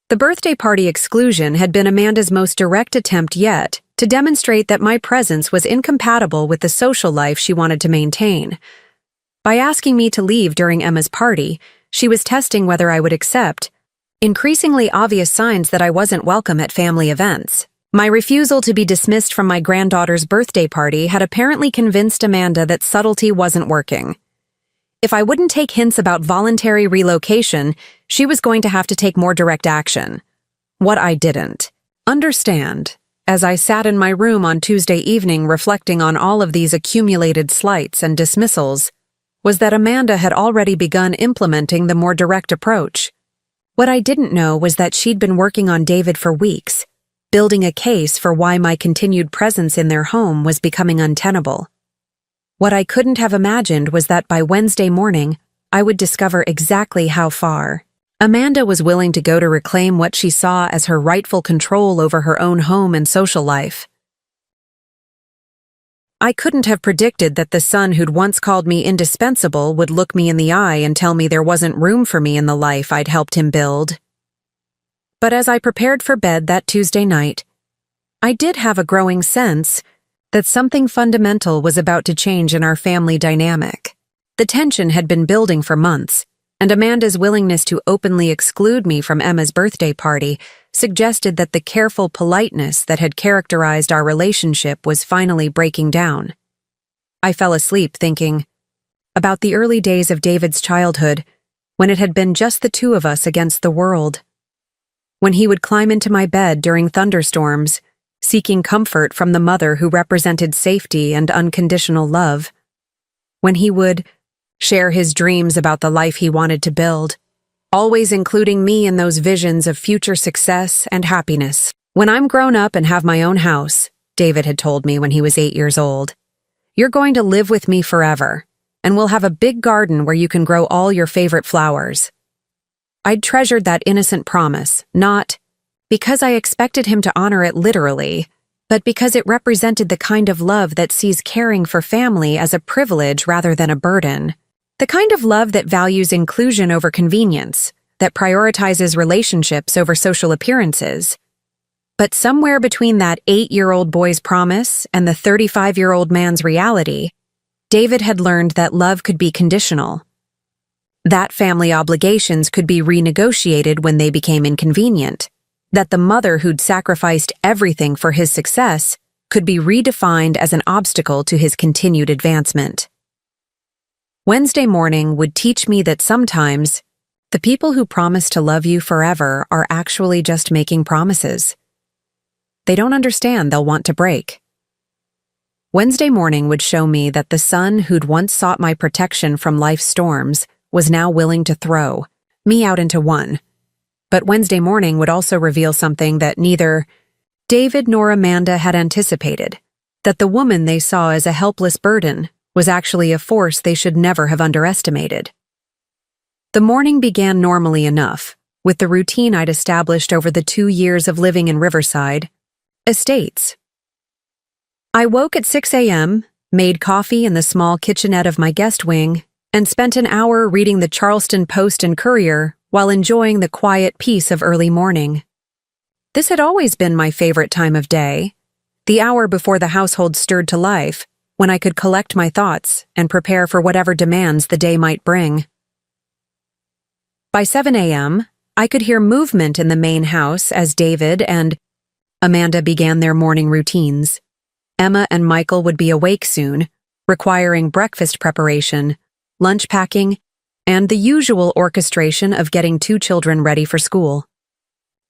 The birthday party exclusion had been Amanda's most direct attempt yet to demonstrate that my presence was incompatible with the social life she wanted to maintain. By asking me to leave during Emma's party, she was testing whether I would accept increasingly obvious signs that I wasn't welcome at family events. My refusal to be dismissed from my granddaughter's birthday party had apparently convinced Amanda that subtlety wasn't working. If I wouldn't take hints about voluntary relocation, she was going to have to take more direct action. What I didn't understand, as I sat in my room on Tuesday evening reflecting on all of these accumulated slights and dismissals, was that Amanda had already begun implementing the more direct approach. What I didn't know was that she'd been working on David for weeks, building a case for why my continued presence in their home was becoming untenable. What I couldn't have imagined was that by Wednesday morning, I would discover exactly how far Amanda was willing to go to reclaim what she saw as her rightful control over her own home and social life. I couldn't have predicted that the son who'd once called me indispensable would look me in the eye and tell me there wasn't room for me in the life I'd helped him build. But as I prepared for bed that Tuesday night, I did have a growing sense that something fundamental was about to change in our family dynamic. The tension had been building for months, and Amanda's willingness to openly exclude me from Emma's birthday party suggested that the careful politeness that had characterized our relationship was finally breaking down. I fell asleep thinking about the early days of David's childhood, when it had been just the two of us against the world. When he would climb into my bed during thunderstorms, seeking comfort from the mother who represented safety and unconditional love. When he would share his dreams about the life he wanted to build, always including me in those visions of future success and happiness. When I'm grown up and have my own house, David had told me when he was 8 years old, you're going to live with me forever, and we'll have a big garden where you can grow all your favorite flowers. I'd treasured that innocent promise, not because I expected him to honor it literally, but because it represented the kind of love that sees caring for family as a privilege rather than a burden. The kind of love that values inclusion over convenience, that prioritizes relationships over social appearances. But somewhere between that 8-year-old boy's promise and the 35-year-old man's reality, David had learned that love could be conditional. That family obligations could be renegotiated when they became inconvenient. That the mother who'd sacrificed everything for his success could be redefined as an obstacle to his continued advancement. Wednesday morning would teach me that sometimes the people who promise to love you forever are actually just making promises. They don't understand they'll want to break. Wednesday morning would show me that the son who'd once sought my protection from life's storms was now willing to throw me out into one. But Wednesday morning would also reveal something that neither David nor Amanda had anticipated, that the woman they saw as a helpless burden was actually a force they should never have underestimated. The morning began normally enough, with the routine I'd established over the 2 years of living in Riverside Estates. I woke at 6 a.m., made coffee in the small kitchenette of my guest wing, and spent an hour reading the Charleston Post and Courier while enjoying the quiet peace of early morning. This had always been my favorite time of day, the hour before the household stirred to life, when I could collect my thoughts and prepare for whatever demands the day might bring. By 7 a.m., I could hear movement in the main house as David and Amanda began their morning routines. Emma and Michael would be awake soon, requiring breakfast preparation, lunch packing, and the usual orchestration of getting 2 children ready for school.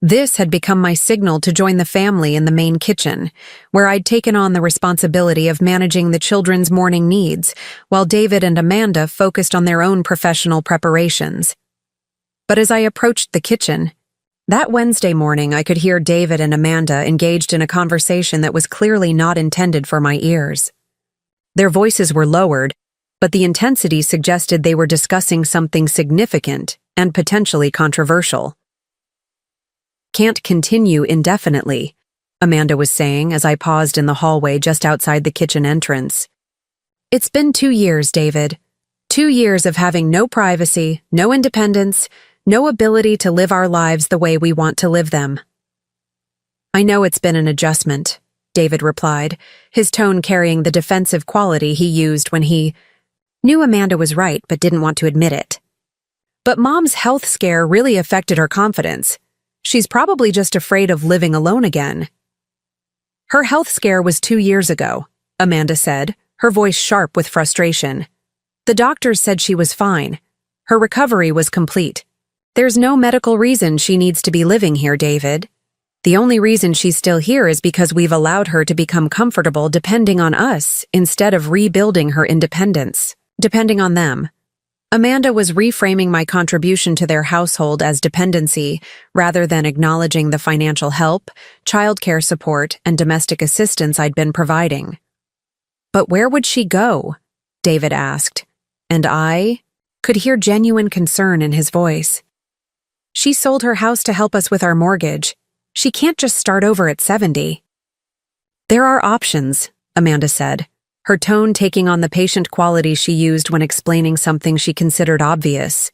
This had become my signal to join the family in the main kitchen, where I'd taken on the responsibility of managing the children's morning needs, while David and Amanda focused on their own professional preparations. But as I approached the kitchen, that Wednesday morning I could hear David and Amanda engaged in a conversation that was clearly not intended for my ears. Their voices were lowered, but the intensity suggested they were discussing something significant and potentially controversial. "Can't continue indefinitely," Amanda was saying as I paused in the hallway just outside the kitchen entrance. "It's been 2 years, David. 2 years of having no privacy, no independence, no ability to live our lives the way we want to live them." "I know it's been an adjustment," David replied, his tone carrying the defensive quality he used when he knew Amanda was right but didn't want to admit it. "But Mom's health scare really affected her confidence. She's probably just afraid of living alone again." "Her health scare was 2 years ago," Amanda said, her voice sharp with frustration. "The doctors said she was fine. Her recovery was complete. There's no medical reason she needs to be living here, David. The only reason she's still here is because we've allowed her to become comfortable depending on us instead of rebuilding her independence, depending on them." Amanda was reframing my contribution to their household as dependency rather than acknowledging the financial help, childcare support, and domestic assistance I'd been providing. "But where would she go?" David asked, and I could hear genuine concern in his voice. "She sold her house to help us with our mortgage. She can't just start over at 70. "There are options," Amanda said, her tone taking on the patient quality she used when explaining something she considered obvious.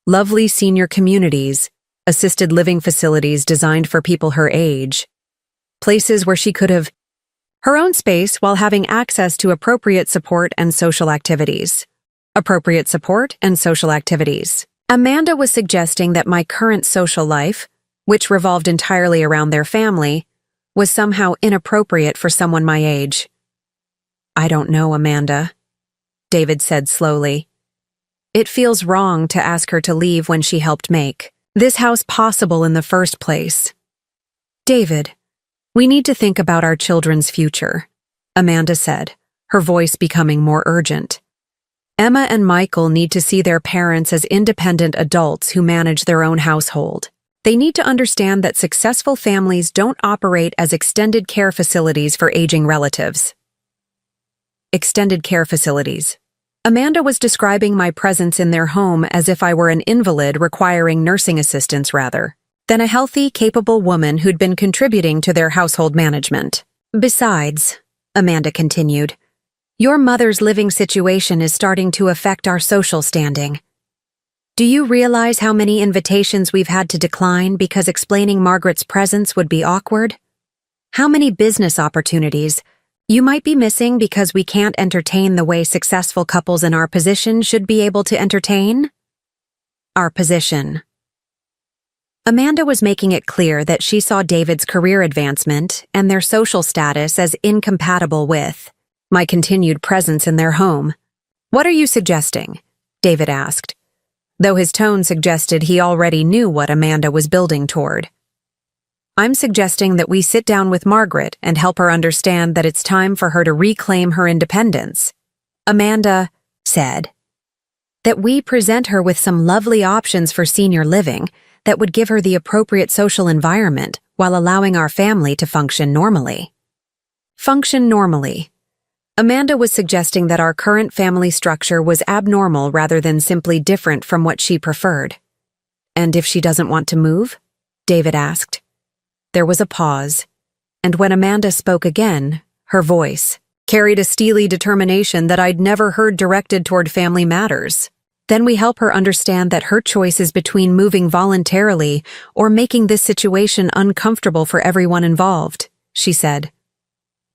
"Lovely senior communities, assisted living facilities designed for people her age, places where she could have her own space while having access to appropriate support and social activities." Appropriate support and social activities. Amanda was suggesting that my current social life, which revolved entirely around their family, was somehow inappropriate for someone my age. "I don't know, Amanda," David said slowly. "It feels wrong to ask her to leave when she helped make this house possible in the first place." "David, we need to think about our children's future," Amanda said, her voice becoming more urgent. "Emma and Michael need to see their parents as independent adults who manage their own household. They need to understand that successful families don't operate as extended care facilities for aging relatives." Extended care facilities. Amanda was describing my presence in their home as if I were an invalid requiring nursing assistance rather than a healthy, capable woman who'd been contributing to their household management. "Besides," Amanda continued, "your mother's living situation is starting to affect our social standing. Do you realize how many invitations we've had to decline because explaining Margaret's presence would be awkward? How many business opportunities you might be missing because we can't entertain the way successful couples in our position should be able to entertain?" Our position. Amanda was making it clear that she saw David's career advancement and their social status as incompatible with my continued presence in their home. "What are you suggesting?" David asked, though his tone suggested he already knew what Amanda was building toward. "I'm suggesting that we sit down with Margaret and help her understand that it's time for her to reclaim her independence," Amanda said. "That we present her with some lovely options for senior living that would give her the appropriate social environment while allowing our family to function normally." Function normally. Amanda was suggesting that our current family structure was abnormal rather than simply different from what she preferred. "And if she doesn't want to move?" David asked. There was a pause, and when Amanda spoke again, her voice carried a steely determination that I'd never heard directed toward family matters. "Then we help her understand that her choice is between moving voluntarily or making this situation uncomfortable for everyone involved," she said.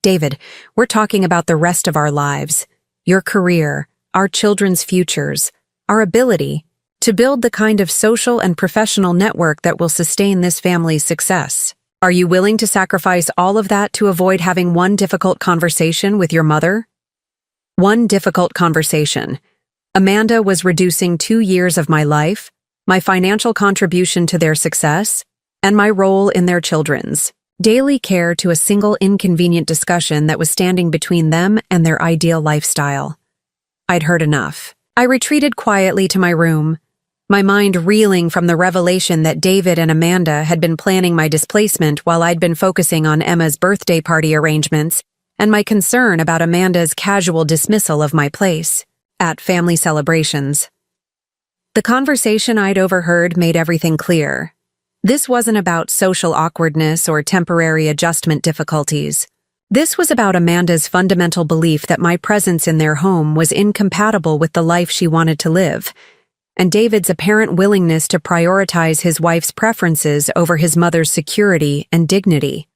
"David, we're talking about the rest of our lives, your career, our children's futures, our ability to build the kind of social and professional network that will sustain this family's success. Are you willing to sacrifice all of that to avoid having one difficult conversation with your mother?" One difficult conversation. Amanda was reducing 2 years of my life, my financial contribution to their success, and my role in their children's daily care to a single inconvenient discussion that was standing between them and their ideal lifestyle. I'd heard enough. I retreated quietly to my room, my mind reeling from the revelation that David and Amanda had been planning my displacement while I'd been focusing on Emma's birthday party arrangements and my concern about Amanda's casual dismissal of my place. at family celebrations. The conversation I'd overheard made everything clear. This wasn't about social awkwardness or temporary adjustment difficulties. This was about Amanda's fundamental belief that my presence in their home was incompatible with the life she wanted to live, and David's apparent willingness to prioritize his wife's preferences over his mother's security and dignity.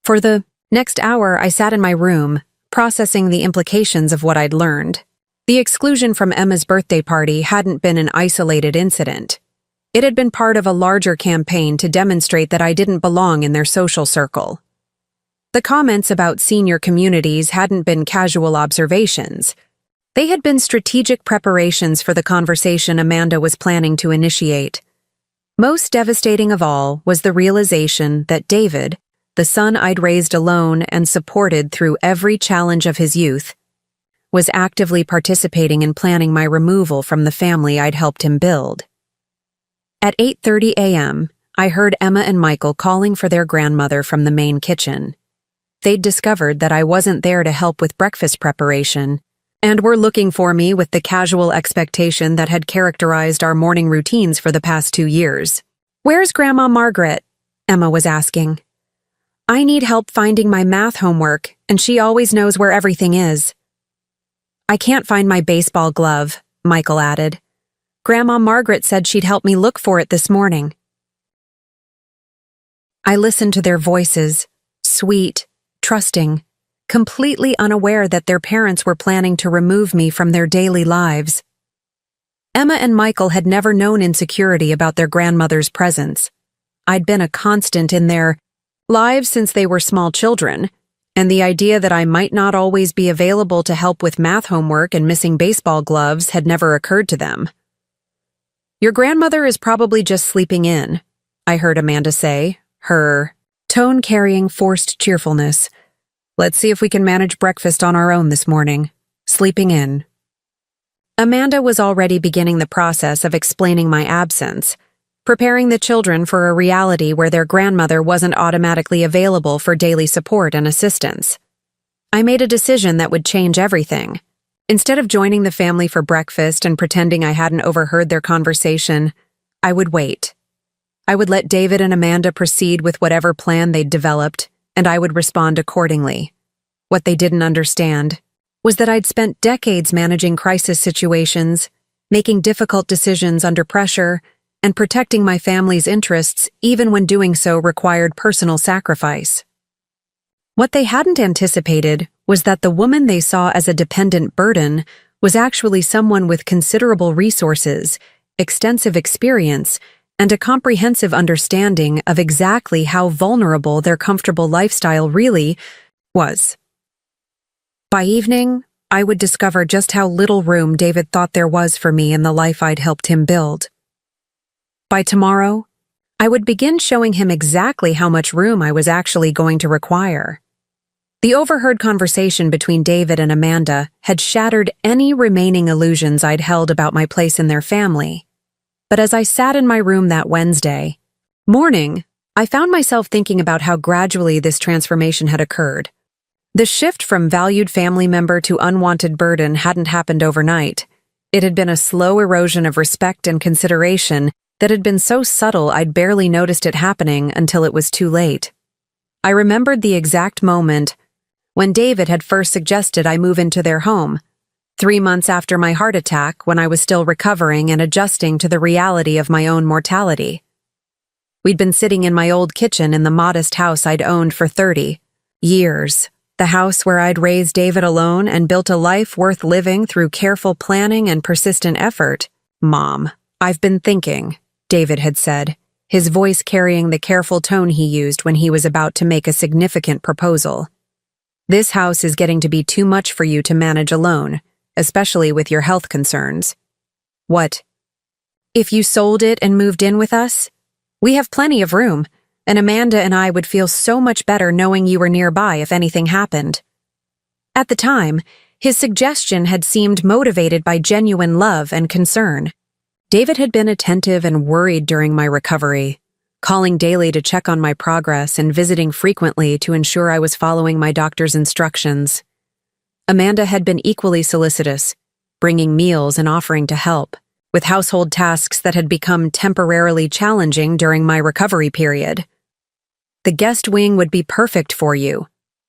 For the next hour, I sat in my room, processing the implications of what I'd learned. The exclusion from Emma's birthday party hadn't been an isolated incident. It had been part of a larger campaign to demonstrate that I didn't belong in their social circle. The comments about senior communities hadn't been casual observations. They had been strategic preparations for the conversation Amanda was planning to initiate. Most devastating of all was the realization that David, the son I'd raised alone and supported through every challenge of his youth, was actively participating in planning my removal from the family I'd helped him build. At 8:30 a.m., I heard Emma and Michael calling for their grandmother from the main kitchen. They'd discovered that I wasn't there to help with breakfast preparation, and were looking for me with the casual expectation that had characterized our morning routines for the past 2 years. "Where's Grandma Margaret?" Emma was asking. "I need help finding my math homework, and she always knows where everything is." "I can't find my baseball glove," Michael added. "Grandma Margaret said she'd help me look for it this morning." I listened to their voices, sweet, trusting, completely unaware that their parents were planning to remove me from their daily lives. Emma and Michael had never known insecurity about their grandmother's presence. I'd been a constant in their lives since they were small children, and the idea that I might not always be available to help with math homework and missing baseball gloves had never occurred to them. "Your grandmother is probably just sleeping in," I heard Amanda say, her tone carrying forced cheerfulness. "Let's see if we can manage breakfast on our own this morning. Sleeping in." Amanda was already beginning the process of explaining my absence, preparing the children for a reality where their grandmother wasn't automatically available for daily support and assistance. I made a decision that would change everything. Instead of joining the family for breakfast and pretending I hadn't overheard their conversation, I would wait. I would let David and Amanda proceed with whatever plan they'd developed, and I would respond accordingly. What they didn't understand was that I'd spent decades managing crisis situations, making difficult decisions under pressure, and protecting my family's interests even when doing so required personal sacrifice. What they hadn't anticipated was that the woman they saw as a dependent burden was actually someone with considerable resources, extensive experience, and a comprehensive understanding of exactly how vulnerable their comfortable lifestyle really was. By evening, I would discover just how little room David thought there was for me in the life I'd helped him build. By tomorrow, I would begin showing him exactly how much room I was actually going to require. The overheard conversation between David and Amanda had shattered any remaining illusions I'd held about my place in their family. But as I sat in my room that Wednesday morning, I found myself thinking about how gradually this transformation had occurred. The shift from valued family member to unwanted burden hadn't happened overnight. It had been a slow erosion of respect and consideration that had been so subtle I'd barely noticed it happening until it was too late. I remembered the exact moment when David had first suggested I move into their home, 3 months after my heart attack when I was still recovering and adjusting to the reality of my own mortality. We'd been sitting in my old kitchen in the modest house I'd owned for 30 years, the house where I'd raised David alone and built a life worth living through careful planning and persistent effort. "Mom, I've been thinking," David had said, his voice carrying the careful tone he used when he was about to make a significant proposal. "This house is getting to be too much for you to manage alone, especially with your health concerns. What if you sold it and moved in with us? We have plenty of room, and Amanda and I would feel so much better knowing you were nearby if anything happened." At the time, his suggestion had seemed motivated by genuine love and concern. David had been attentive and worried during my recovery, calling daily to check on my progress and visiting frequently to ensure I was following my doctor's instructions. Amanda had been equally solicitous, bringing meals and offering to help, with household tasks that had become temporarily challenging during my recovery period. "The guest wing would be perfect for you,"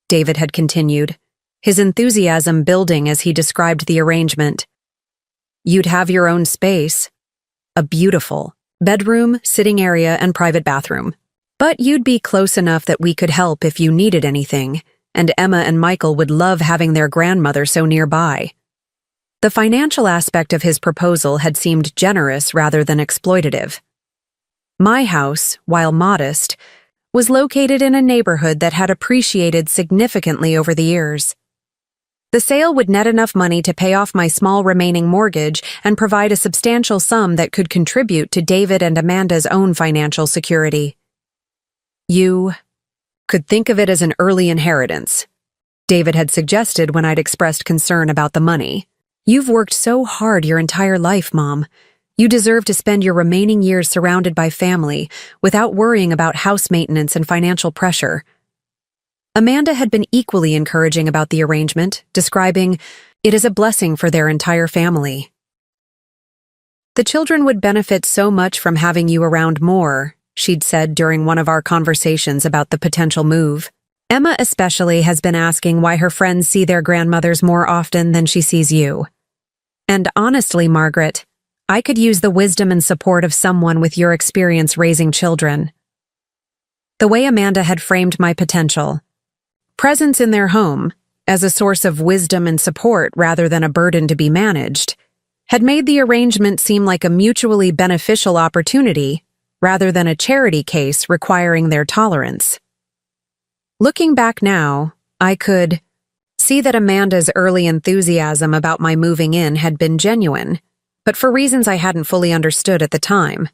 David had continued, his enthusiasm building as he described the arrangement. "You'd have your own space, a beautiful bedroom, sitting area, and private bathroom. But you'd be close enough that we could help if you needed anything, and Emma and Michael would love having their grandmother so nearby." The financial aspect of his proposal had seemed generous rather than exploitative. My house, while modest, was located in a neighborhood that had appreciated significantly over the years. The sale would net enough money to pay off my small remaining mortgage and provide a substantial sum that could contribute to David and Amanda's own financial security. "You could think of it as an early inheritance," David had suggested when I'd expressed concern about the money. "You've worked so hard your entire life, Mom. You deserve to spend your remaining years surrounded by family without worrying about house maintenance and financial pressure." Amanda had been equally encouraging about the arrangement, describing it as a blessing for their entire family. "The children would benefit so much from having you around more," she'd said during one of our conversations about the potential move. "Emma especially has been asking why her friends see their grandmothers more often than she sees you. And honestly, Margaret, I could use the wisdom and support of someone with your experience raising children." The way Amanda had framed my potential presence in their home as a source of wisdom and support rather than a burden to be managed had made the arrangement seem like a mutually beneficial opportunity rather than a charity case requiring their tolerance. Looking back now, I could see that Amanda's early enthusiasm about my moving in had been genuine, but for reasons I hadn't fully understood at the time.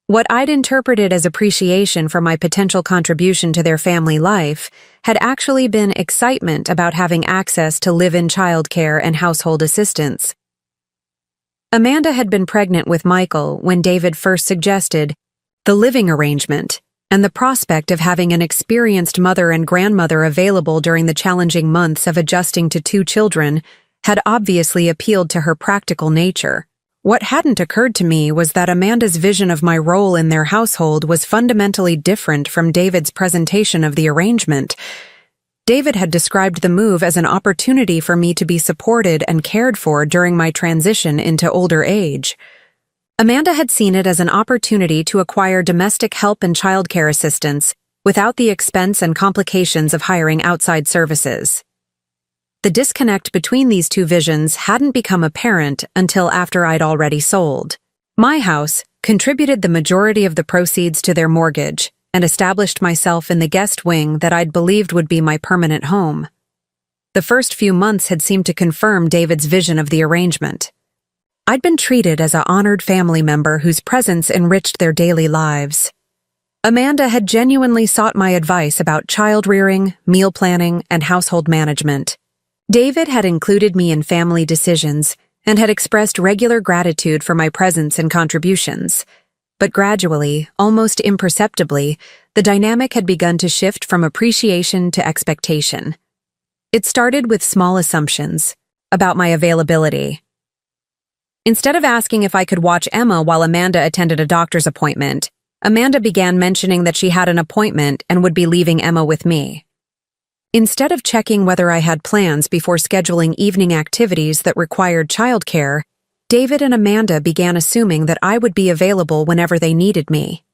What I'd interpreted as appreciation for my potential contribution to their family life had actually been excitement about having access to live-in childcare and household assistance. Amanda had been pregnant with Michael when David first suggested the living arrangement, and the prospect of having an experienced mother and grandmother available during the challenging months of adjusting to 2 children had obviously appealed to her practical nature. What hadn't occurred to me was that Amanda's vision of my role in their household was fundamentally different from David's presentation of the arrangement. David had described the move as an opportunity for me to be supported and cared for during my transition into older age. Amanda had seen it as an opportunity to acquire domestic help and childcare assistance without the expense and complications of hiring outside services. The disconnect between these two visions hadn't become apparent until after I'd already sold. My house contributed the majority of the proceeds to their mortgage and established myself in the guest wing that I'd believed would be my permanent home. The first few months had seemed to confirm David's vision of the arrangement. I'd been treated as an honored family member whose presence enriched their daily lives. Amanda had genuinely sought my advice about child rearing, meal planning, and household management. David had included me in family decisions and had expressed regular gratitude for my presence and contributions. But gradually, almost imperceptibly, the dynamic had begun to shift from appreciation to expectation. It started with small assumptions about my availability. Instead of asking if I could watch Emma while Amanda attended a doctor's appointment, Amanda began mentioning that she had an appointment and would be leaving Emma with me. Instead of checking whether I had plans before scheduling evening activities that required childcare, David and Amanda began assuming that I would be available whenever they needed me.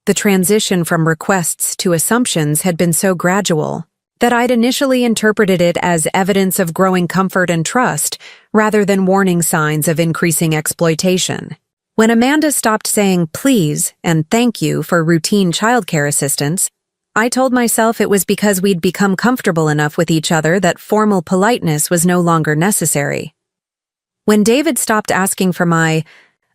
The transition from requests to assumptions had been so gradual that I'd initially interpreted it as evidence of growing comfort and trust rather than warning signs of increasing exploitation. When Amanda stopped saying please and thank you for routine childcare assistance, I told myself it was because we'd become comfortable enough with each other that formal politeness was no longer necessary. When David stopped asking for my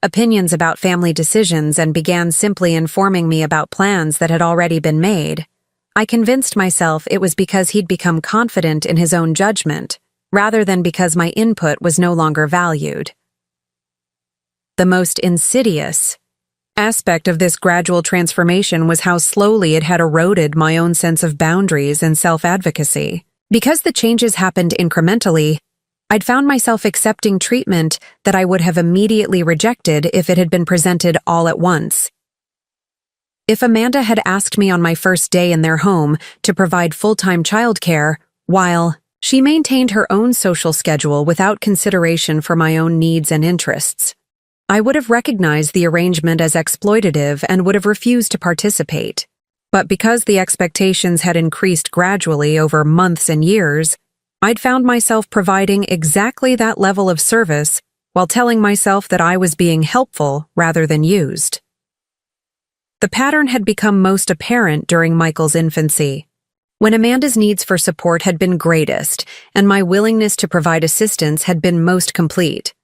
opinions about family decisions and began simply informing me about plans that had already been made, I convinced myself it was because he'd become confident in his own judgment, rather than because my input was no longer valued. The most insidious aspect of this gradual transformation was how slowly it had eroded my own sense of boundaries and self-advocacy. Because the changes happened incrementally, I'd found myself accepting treatment that I would have immediately rejected if it had been presented all at once. If Amanda had asked me on my first day in their home to provide full-time childcare, while she maintained her own social schedule without consideration for my own needs and interests, I would have recognized the arrangement as exploitative and would have refused to participate. But because the expectations had increased gradually over months and years, I'd found myself providing exactly that level of service while telling myself that I was being helpful rather than used. The pattern had become most apparent during Michael's infancy, when Amanda's needs for support had been greatest and my willingness to provide assistance had been most complete.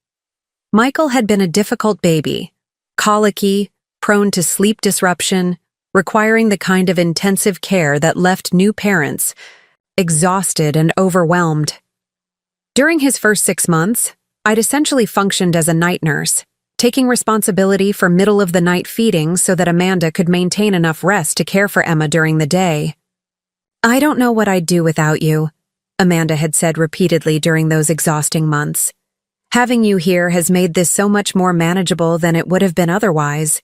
Michael had been a difficult baby, colicky, prone to sleep disruption, requiring the kind of intensive care that left new parents exhausted and overwhelmed. During his first 6 months, I'd essentially functioned as a night nurse, taking responsibility for middle-of-the-night feeding so that Amanda could maintain enough rest to care for Emma during the day. "I don't know what I'd do without you," Amanda had said repeatedly during those exhausting months. "Having you here has made this so much more manageable than it would have been otherwise."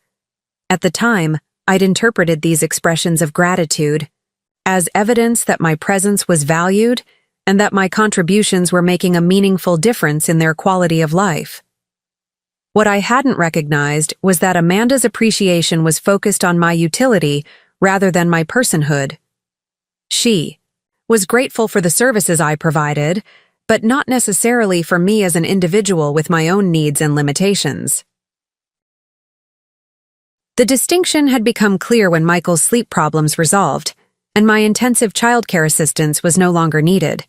At the time, I'd interpreted these expressions of gratitude as evidence that my presence was valued and that my contributions were making a meaningful difference in their quality of life. What I hadn't recognized was that Amanda's appreciation was focused on my utility rather than my personhood. She was grateful for the services I provided, but not necessarily for me as an individual with my own needs and limitations. The distinction had become clear when Michael's sleep problems resolved, and my intensive childcare assistance was no longer needed.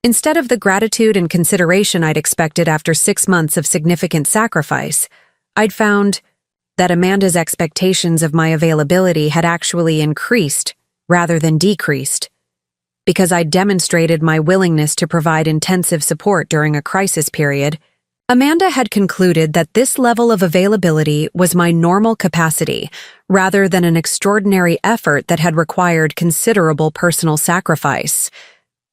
Instead of the gratitude and consideration I'd expected after 6 months of significant sacrifice, I'd found that Amanda's expectations of my availability had actually increased rather than decreased. Because I'd demonstrated my willingness to provide intensive support during a crisis period, Amanda had concluded that this level of availability was my normal capacity, rather than an extraordinary effort that had required considerable personal sacrifice.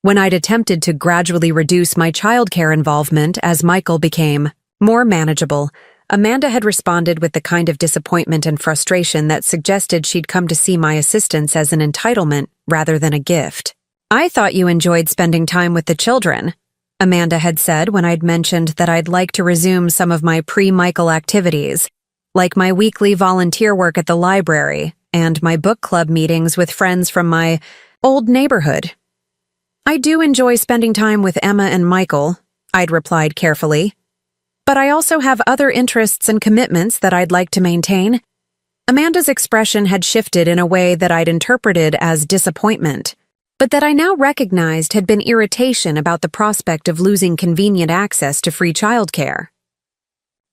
When I'd attempted to gradually reduce my childcare involvement as Michael became more manageable, Amanda had responded with the kind of disappointment and frustration that suggested she'd come to see my assistance as an entitlement rather than a gift. "I thought you enjoyed spending time with the children," Amanda had said when I'd mentioned that I'd like to resume some of my pre-Michael activities, like my weekly volunteer work at the library and my book club meetings with friends from my old neighborhood. "I do enjoy spending time with Emma and Michael," I'd replied carefully. "But I also have other interests and commitments that I'd like to maintain." Amanda's expression had shifted in a way that I'd interpreted as disappointment, but that I now recognized had been irritation about the prospect of losing convenient access to free childcare.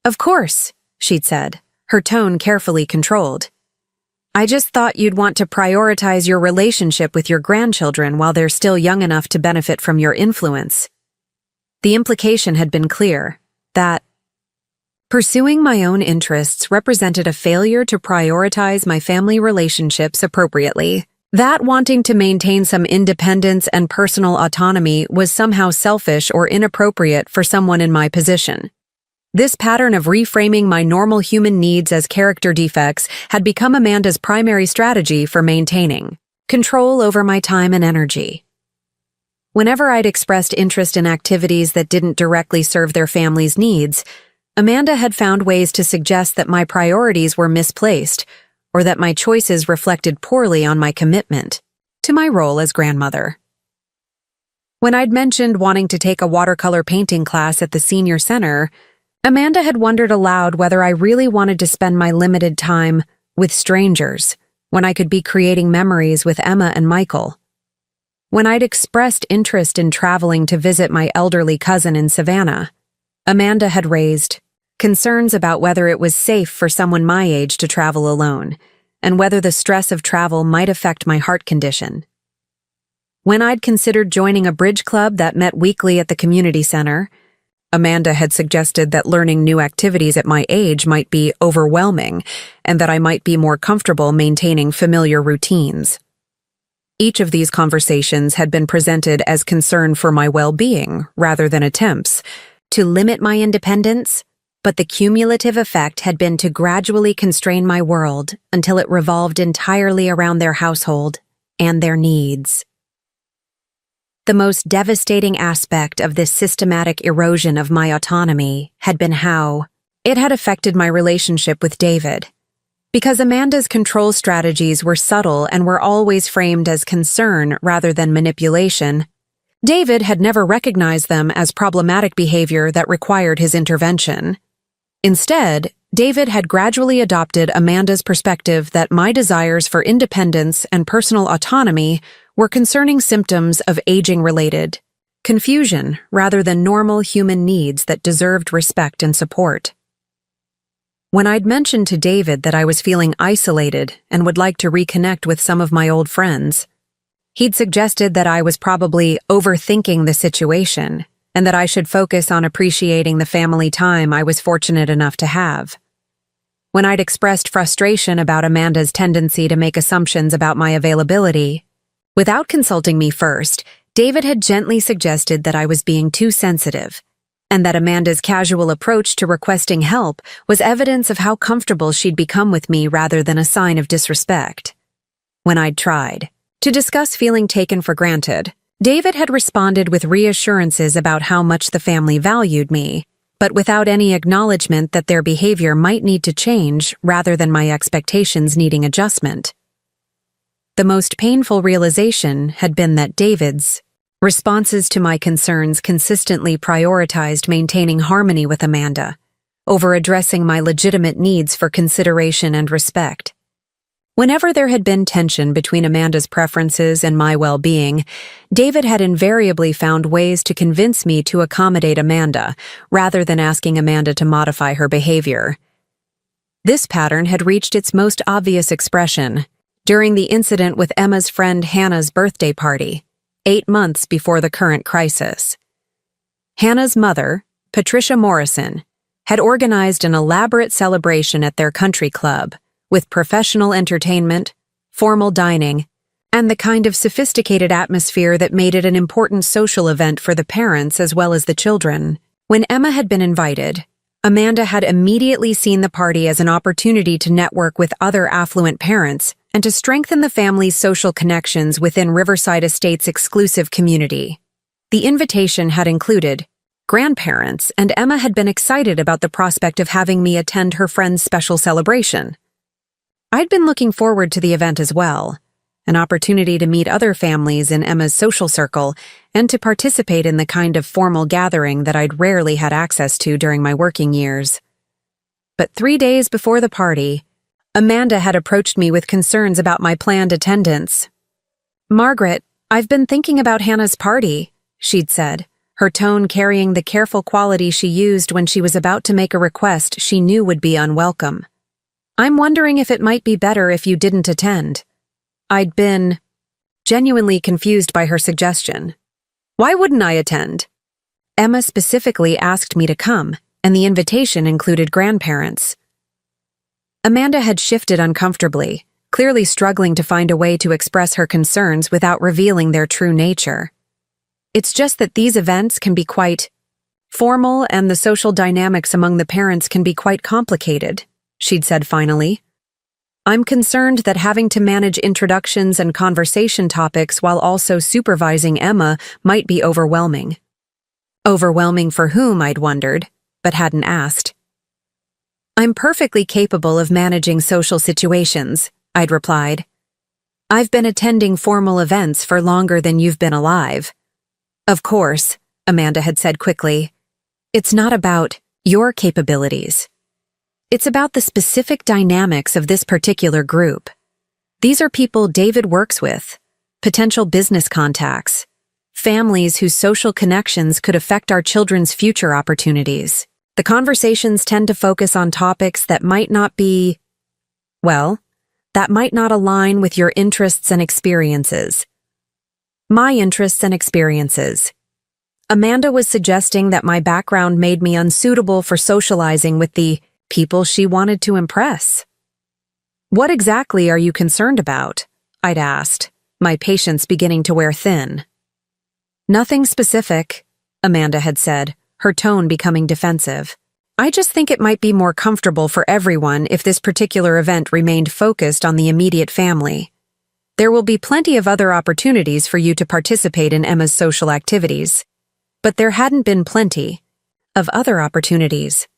"Of course," she'd said, her tone carefully controlled. "I just thought you'd want to prioritize your relationship with your grandchildren while they're still young enough to benefit from your influence." The implication had been clear, that pursuing my own interests represented a failure to prioritize my family relationships appropriately, that wanting to maintain some independence and personal autonomy was somehow selfish or inappropriate for someone in my position. This pattern of reframing my normal human needs as character defects had become Amanda's primary strategy for maintaining control over my time and energy. Whenever I'd expressed interest in activities that didn't directly serve their family's needs, Amanda had found ways to suggest that my priorities were misplaced, or that my choices reflected poorly on my commitment to my role as grandmother. When I'd mentioned wanting to take a watercolor painting class at the senior center, Amanda had wondered aloud whether I really wanted to spend my limited time with strangers when I could be creating memories with Emma and Michael. When I'd expressed interest in traveling to visit my elderly cousin in Savannah, Amanda had raised concerns about whether it was safe for someone my age to travel alone, and whether the stress of travel might affect my heart condition. When I'd considered joining a bridge club that met weekly at the community center, Amanda had suggested that learning new activities at my age might be overwhelming, and that I might be more comfortable maintaining familiar routines. Each of these conversations had been presented as concern for my well-being rather than attempts to limit my independence, but the cumulative effect had been to gradually constrain my world until it revolved entirely around their household and their needs. The most devastating aspect of this systematic erosion of my autonomy had been how it had affected my relationship with David. Because Amanda's control strategies were subtle and were always framed as concern rather than manipulation, David had never recognized them as problematic behavior that required his intervention. Instead, David had gradually adopted Amanda's perspective that my desires for independence and personal autonomy were concerning symptoms of aging-related confusion rather than normal human needs that deserved respect and support. When I'd mentioned to David that I was feeling isolated and would like to reconnect with some of my old friends, he'd suggested that I was probably overthinking the situation and that I should focus on appreciating the family time I was fortunate enough to have. When I'd expressed frustration about Amanda's tendency to make assumptions about my availability, without consulting me first, David had gently suggested that I was being too sensitive, and that Amanda's casual approach to requesting help was evidence of how comfortable she'd become with me rather than a sign of disrespect. When I'd tried to discuss feeling taken for granted, David had responded with reassurances about how much the family valued me, but without any acknowledgement that their behavior might need to change rather than my expectations needing adjustment. The most painful realization had been that David's responses to my concerns consistently prioritized maintaining harmony with Amanda over addressing my legitimate needs for consideration and respect. Whenever there had been tension between Amanda's preferences and my well-being, David had invariably found ways to convince me to accommodate Amanda rather than asking Amanda to modify her behavior. This pattern had reached its most obvious expression during the incident with Emma's friend Hannah's birthday party, 8 months before the current crisis. Hannah's mother, Patricia Morrison, had organized an elaborate celebration at their country club, with professional entertainment, formal dining, and the kind of sophisticated atmosphere that made it an important social event for the parents as well as the children. When Emma had been invited, Amanda had immediately seen the party as an opportunity to network with other affluent parents and to strengthen the family's social connections within Riverside Estate's exclusive community. The invitation had included grandparents, and Emma had been excited about the prospect of having me attend her friend's special celebration. I'd been looking forward to the event as well, an opportunity to meet other families in Emma's social circle and to participate in the kind of formal gathering that I'd rarely had access to during my working years. But 3 days before the party, Amanda had approached me with concerns about my planned attendance. "Margaret, I've been thinking about Hannah's party," she'd said, her tone carrying the careful quality she used when she was about to make a request she knew would be unwelcome. "I'm wondering if it might be better if you didn't attend." I'd been genuinely confused by her suggestion. Why wouldn't I attend? Emma specifically asked me to come, and the invitation included grandparents. Amanda had shifted uncomfortably, clearly struggling to find a way to express her concerns without revealing their true nature. "It's just that these events can be quite formal and the social dynamics among the parents can be quite complicated," she'd said finally. "I'm concerned that having to manage introductions and conversation topics while also supervising Emma might be overwhelming." Overwhelming for whom, I'd wondered, but hadn't asked. "I'm perfectly capable of managing social situations," I'd replied. "I've been attending formal events for longer than you've been alive." "Of course," Amanda had said quickly, "it's not about your capabilities. It's about the specific dynamics of this particular group. These are people David works with, potential business contacts, families whose social connections could affect our children's future opportunities. The conversations tend to focus on topics that might not align with your interests and experiences." My interests and experiences. Amanda was suggesting that my background made me unsuitable for socializing with the people she wanted to impress. "What exactly are you concerned about?" I'd asked, my patience beginning to wear thin. "Nothing specific," Amanda had said, her tone becoming defensive. "I just think it might be more comfortable for everyone if this particular event remained focused on the immediate family. There will be plenty of other opportunities for you to participate in Emma's social activities." But there hadn't been plenty of other opportunities.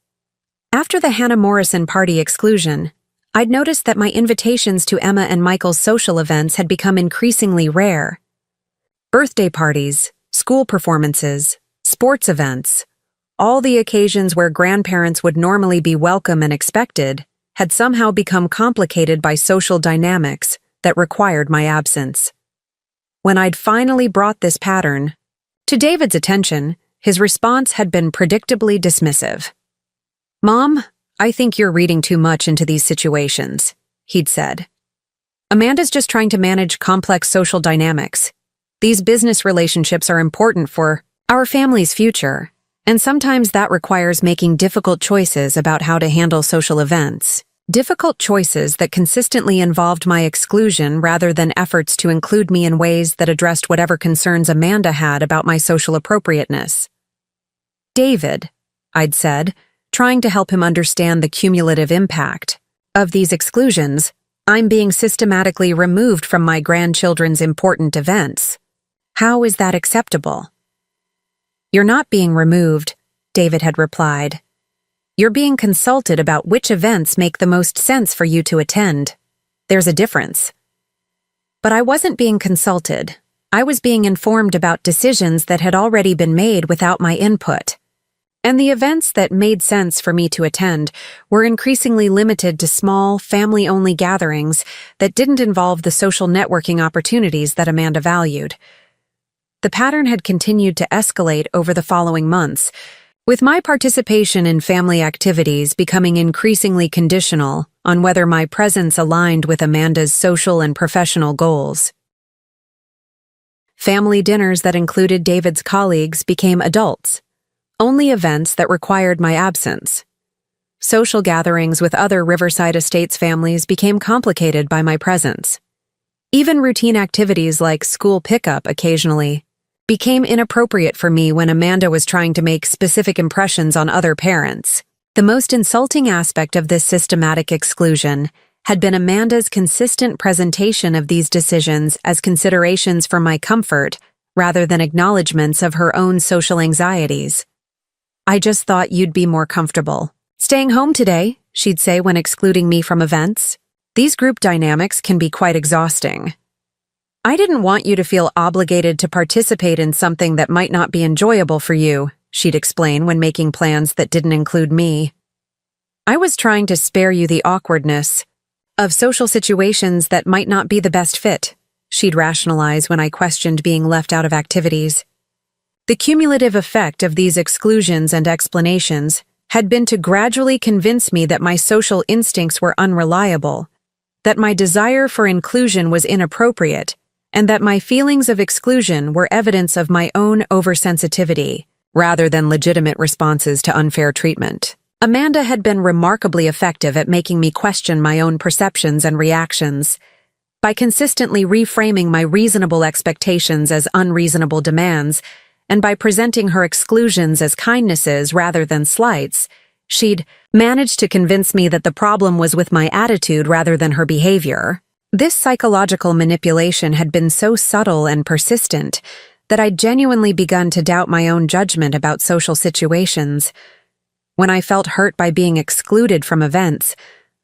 After the Hannah Morrison party exclusion, I'd noticed that my invitations to Emma and Michael's social events had become increasingly rare. Birthday parties, school performances, sports events, all the occasions where grandparents would normally be welcome and expected, had somehow become complicated by social dynamics that required my absence. When I'd finally brought this pattern to David's attention, his response had been predictably dismissive. "Mom, I think you're reading too much into these situations," he'd said. "Amanda's just trying to manage complex social dynamics. These business relationships are important for our family's future, and sometimes that requires making difficult choices about how to handle social events. Difficult choices that consistently involved my exclusion rather than efforts to include me in ways that addressed whatever concerns Amanda had about my social appropriateness." "David," I'd said, trying to help him understand the cumulative impact of these exclusions, "I'm being systematically removed from my grandchildren's important events. How is that acceptable?" "You're not being removed," David had replied. "You're being consulted about which events make the most sense for you to attend. There's a difference." But I wasn't being consulted. I was being informed about decisions that had already been made without my input. And the events that made sense for me to attend were increasingly limited to small, family-only gatherings that didn't involve the social networking opportunities that Amanda valued. The pattern had continued to escalate over the following months, with my participation in family activities becoming increasingly conditional on whether my presence aligned with Amanda's social and professional goals. Family dinners that included David's colleagues became adults, only events that required my absence. Social gatherings with other Riverside Estates families became complicated by my presence. Even routine activities like school pickup occasionally became inappropriate for me when Amanda was trying to make specific impressions on other parents. The most insulting aspect of this systematic exclusion had been Amanda's consistent presentation of these decisions as considerations for my comfort rather than acknowledgments of her own social anxieties. "I just thought you'd be more comfortable staying home today," she'd say when excluding me from events. "These group dynamics can be quite exhausting. I didn't want you to feel obligated to participate in something that might not be enjoyable for you," she'd explain when making plans that didn't include me. "I was trying to spare you the awkwardness of social situations that might not be the best fit," she'd rationalize when I questioned being left out of activities. The cumulative effect of these exclusions and explanations had been to gradually convince me that my social instincts were unreliable, that my desire for inclusion was inappropriate, and that my feelings of exclusion were evidence of my own oversensitivity, rather than legitimate responses to unfair treatment. Amanda had been remarkably effective at making me question my own perceptions and reactions. By consistently reframing my reasonable expectations as unreasonable demands, and by presenting her exclusions as kindnesses rather than slights, she'd managed to convince me that the problem was with my attitude rather than her behavior. This psychological manipulation had been so subtle and persistent that I'd genuinely begun to doubt my own judgment about social situations. When I felt hurt by being excluded from events,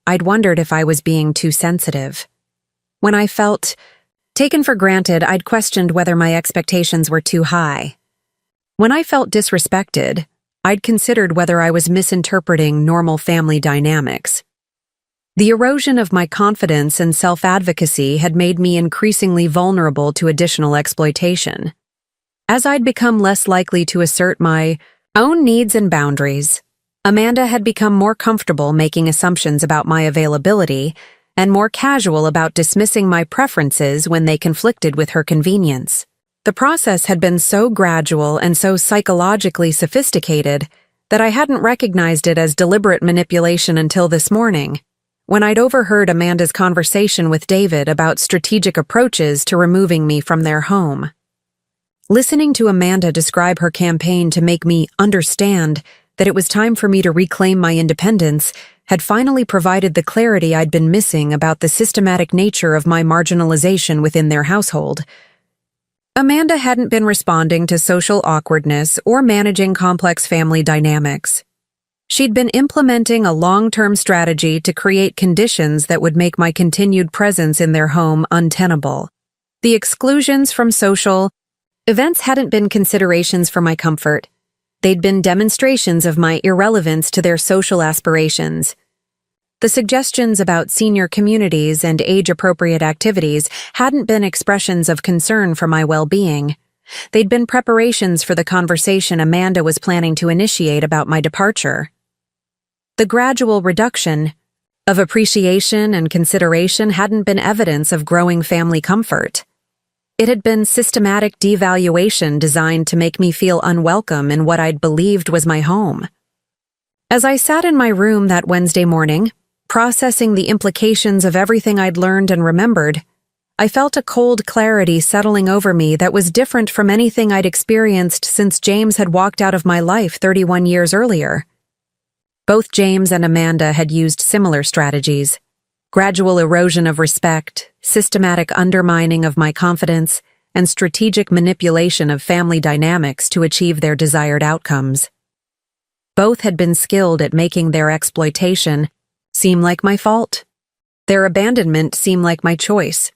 I'd wondered if I was being too sensitive. When I felt taken for granted, I'd questioned whether my expectations were too high. When I felt disrespected, I'd considered whether I was misinterpreting normal family dynamics. The erosion of my confidence and self-advocacy had made me increasingly vulnerable to additional exploitation. As I'd become less likely to assert my own needs and boundaries, Amanda had become more comfortable making assumptions about my availability and more casual about dismissing my preferences when they conflicted with her convenience. The process had been so gradual and so psychologically sophisticated that I hadn't recognized it as deliberate manipulation until this morning, when I'd overheard Amanda's conversation with David about strategic approaches to removing me from their home. Listening to Amanda describe her campaign to make me understand that it was time for me to reclaim my independence had finally provided the clarity I'd been missing about the systematic nature of my marginalization within their household. Amanda hadn't been responding to social awkwardness or managing complex family dynamics. She'd been implementing a long-term strategy to create conditions that would make my continued presence in their home untenable. The exclusions from social events hadn't been considerations for my comfort. They'd been demonstrations of my irrelevance to their social aspirations. The suggestions about senior communities and age-appropriate activities hadn't been expressions of concern for my well-being. They'd been preparations for the conversation Amanda was planning to initiate about my departure. The gradual reduction of appreciation and consideration hadn't been evidence of growing family comfort. It had been systematic devaluation designed to make me feel unwelcome in what I'd believed was my home. As I sat in my room that Wednesday morning, processing the implications of everything I'd learned and remembered, I felt a cold clarity settling over me that was different from anything I'd experienced since James had walked out of my life 31 years earlier. Both James and Amanda had used similar strategies: gradual erosion of respect, systematic undermining of my confidence, and strategic manipulation of family dynamics to achieve their desired outcomes. Both had been skilled at making their exploitation seem like my fault, their abandonment seem like my choice,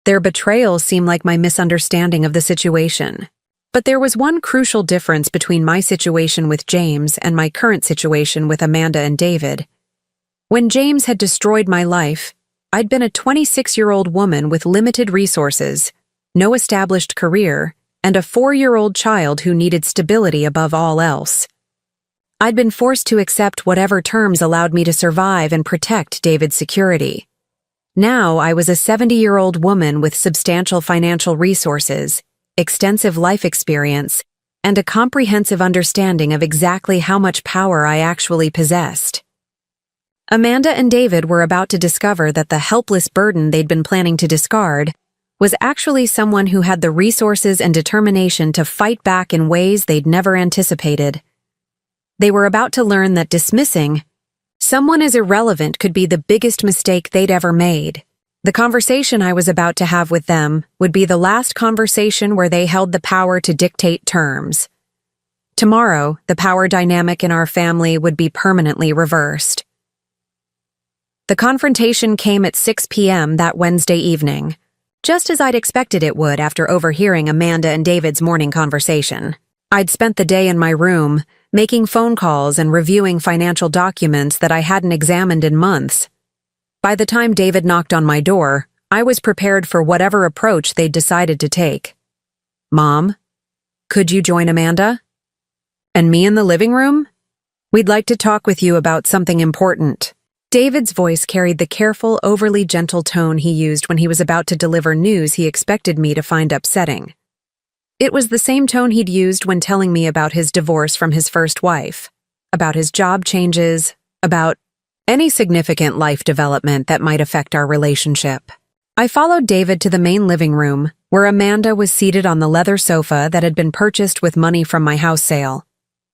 their betrayal seem like my misunderstanding of the situation. But there was one crucial difference between my situation with James and my current situation with Amanda and David. When James had destroyed my life, I'd been a 26-year-old woman with limited resources, no established career, and a 4-year-old child who needed stability above all else. I'd been forced to accept whatever terms allowed me to survive and protect David's security. Now I was a 70-year-old woman with substantial financial resources, extensive life experience, and a comprehensive understanding of exactly how much power I actually possessed. Amanda and David were about to discover that the helpless burden they'd been planning to discard was actually someone who had the resources and determination to fight back in ways they'd never anticipated. They were about to learn that dismissing someone as irrelevant could be the biggest mistake they'd ever made. The conversation I was about to have with them would be the last conversation where they held the power to dictate terms. Tomorrow, the power dynamic in our family would be permanently reversed. The confrontation came at 6 p.m. that Wednesday evening, just as I'd expected it would after overhearing Amanda and David's morning conversation. I'd spent the day in my room, making phone calls and reviewing financial documents that I hadn't examined in months. By the time David knocked on my door, I was prepared for whatever approach they'd decided to take. "Mom, could you join Amanda? And me in the living room? We'd like to talk with you about something important." David's voice carried the careful, overly gentle tone he used when he was about to deliver news he expected me to find upsetting. It was the same tone he'd used when telling me about his divorce from his first wife, about his job changes, about any significant life development that might affect our relationship. I followed David to the main living room, where Amanda was seated on the leather sofa that had been purchased with money from my house sale.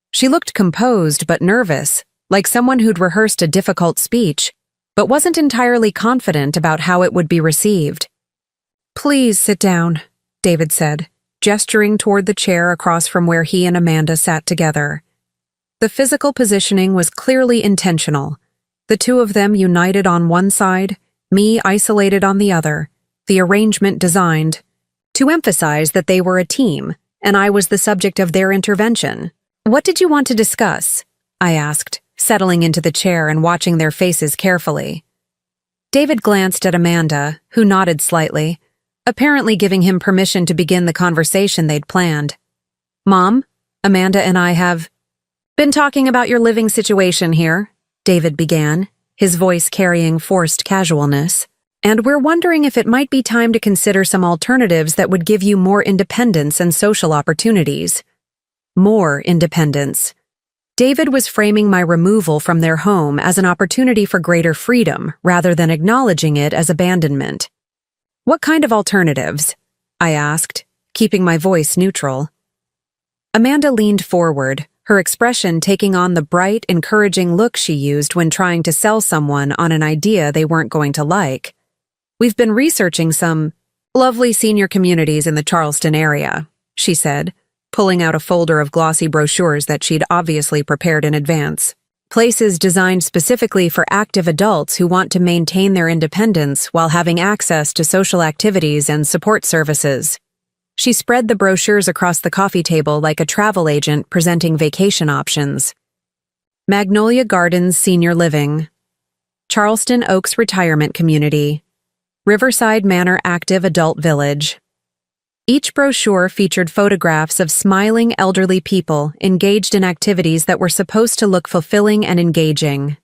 She looked composed but nervous, like someone who'd rehearsed a difficult speech, but wasn't entirely confident about how it would be received. "Please sit down," David said, gesturing toward the chair across from where he and Amanda sat together. The physical positioning was clearly intentional. The two of them united on one side, me isolated on the other, the arrangement designed to emphasize that they were a team, and I was the subject of their intervention. "What did you want to discuss?" I asked, settling into the chair and watching their faces carefully. David glanced at Amanda, who nodded slightly, apparently giving him permission to begin the conversation they'd planned. "Mom, Amanda and I have been talking about your living situation here," David began, his voice carrying forced casualness, "and we're wondering if it might be time to consider some alternatives that would give you more independence and social opportunities." More independence. David was framing my removal from their home as an opportunity for greater freedom rather than acknowledging it as abandonment. "What kind of alternatives?" I asked, keeping my voice neutral. Amanda leaned forward, her expression taking on the bright, encouraging look she used when trying to sell someone on an idea they weren't going to like. "We've been researching some lovely senior communities in the Charleston area," she said, pulling out a folder of glossy brochures that she'd obviously prepared in advance. "Places designed specifically for active adults who want to maintain their independence while having access to social activities and support services." She spread the brochures across the coffee table like a travel agent presenting vacation options. Magnolia Gardens Senior Living, Charleston Oaks Retirement Community, Riverside Manor Active Adult Village. Each brochure featured photographs of smiling elderly people engaged in activities that were supposed to look fulfilling and engaging.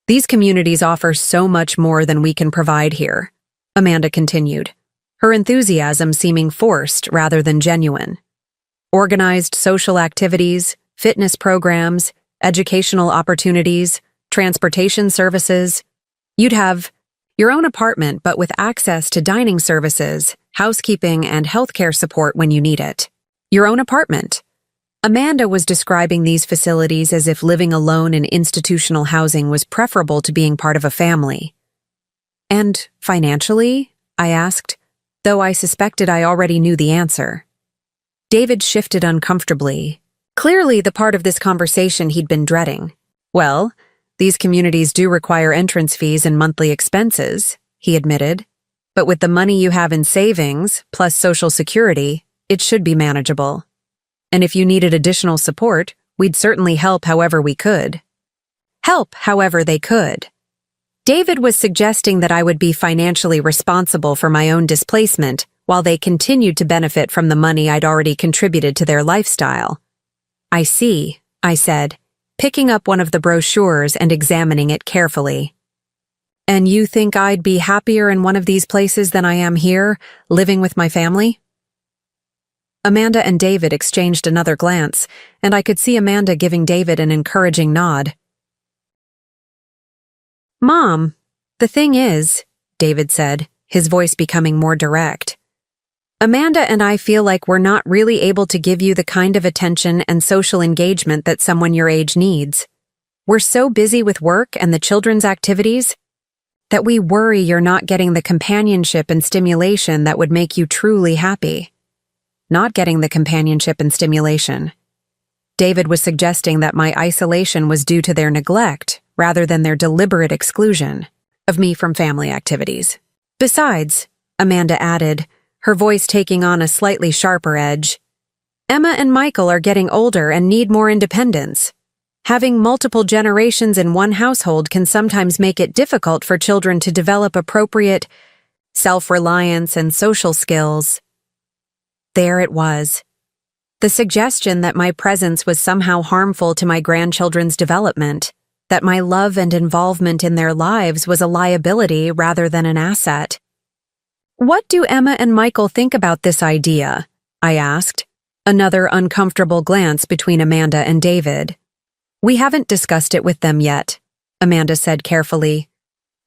"These communities offer so much more than we can provide here," Amanda continued, her enthusiasm seeming forced rather than genuine. "Organized social activities, fitness programs, educational opportunities, transportation services. You'd have your own apartment but with access to dining services, housekeeping, and healthcare support when you need it. Your own apartment." Amanda was describing these facilities as if living alone in institutional housing was preferable to being part of a family. "And financially?" I asked, though I suspected I already knew the answer. David shifted uncomfortably, clearly the part of this conversation he'd been dreading. "Well, these communities do require entrance fees and monthly expenses," he admitted. "But with the money you have in savings, plus Social Security, it should be manageable. And if you needed additional support, we'd certainly help however we could." Help however they could. David was suggesting that I would be financially responsible for my own displacement while they continued to benefit from the money I'd already contributed to their lifestyle. "I see," I said, picking up one of the brochures and examining it carefully. "And you think I'd be happier in one of these places than I am here, living with my family?" Amanda and David exchanged another glance, and I could see Amanda giving David an encouraging nod. "Mom, the thing is," David said, his voice becoming more direct, "Amanda and I feel like we're not really able to give you the kind of attention and social engagement that someone your age needs. We're so busy with work and the children's activities that we worry you're not getting the companionship and stimulation that would make you truly happy." Not getting the companionship and stimulation. David was suggesting that my isolation was due to their neglect rather than their deliberate exclusion of me from family activities. "Besides," Amanda added, her voice taking on a slightly sharper edge, "Emma and Michael are getting older and need more independence. Having multiple generations in one household can sometimes make it difficult for children to develop appropriate self-reliance and social skills." There it was. The suggestion that my presence was somehow harmful to my grandchildren's development, that my love and involvement in their lives was a liability rather than an asset. "What do Emma and Michael think about this idea?" I asked, another uncomfortable glance between Amanda and David. "We haven't discussed it with them yet," Amanda said carefully.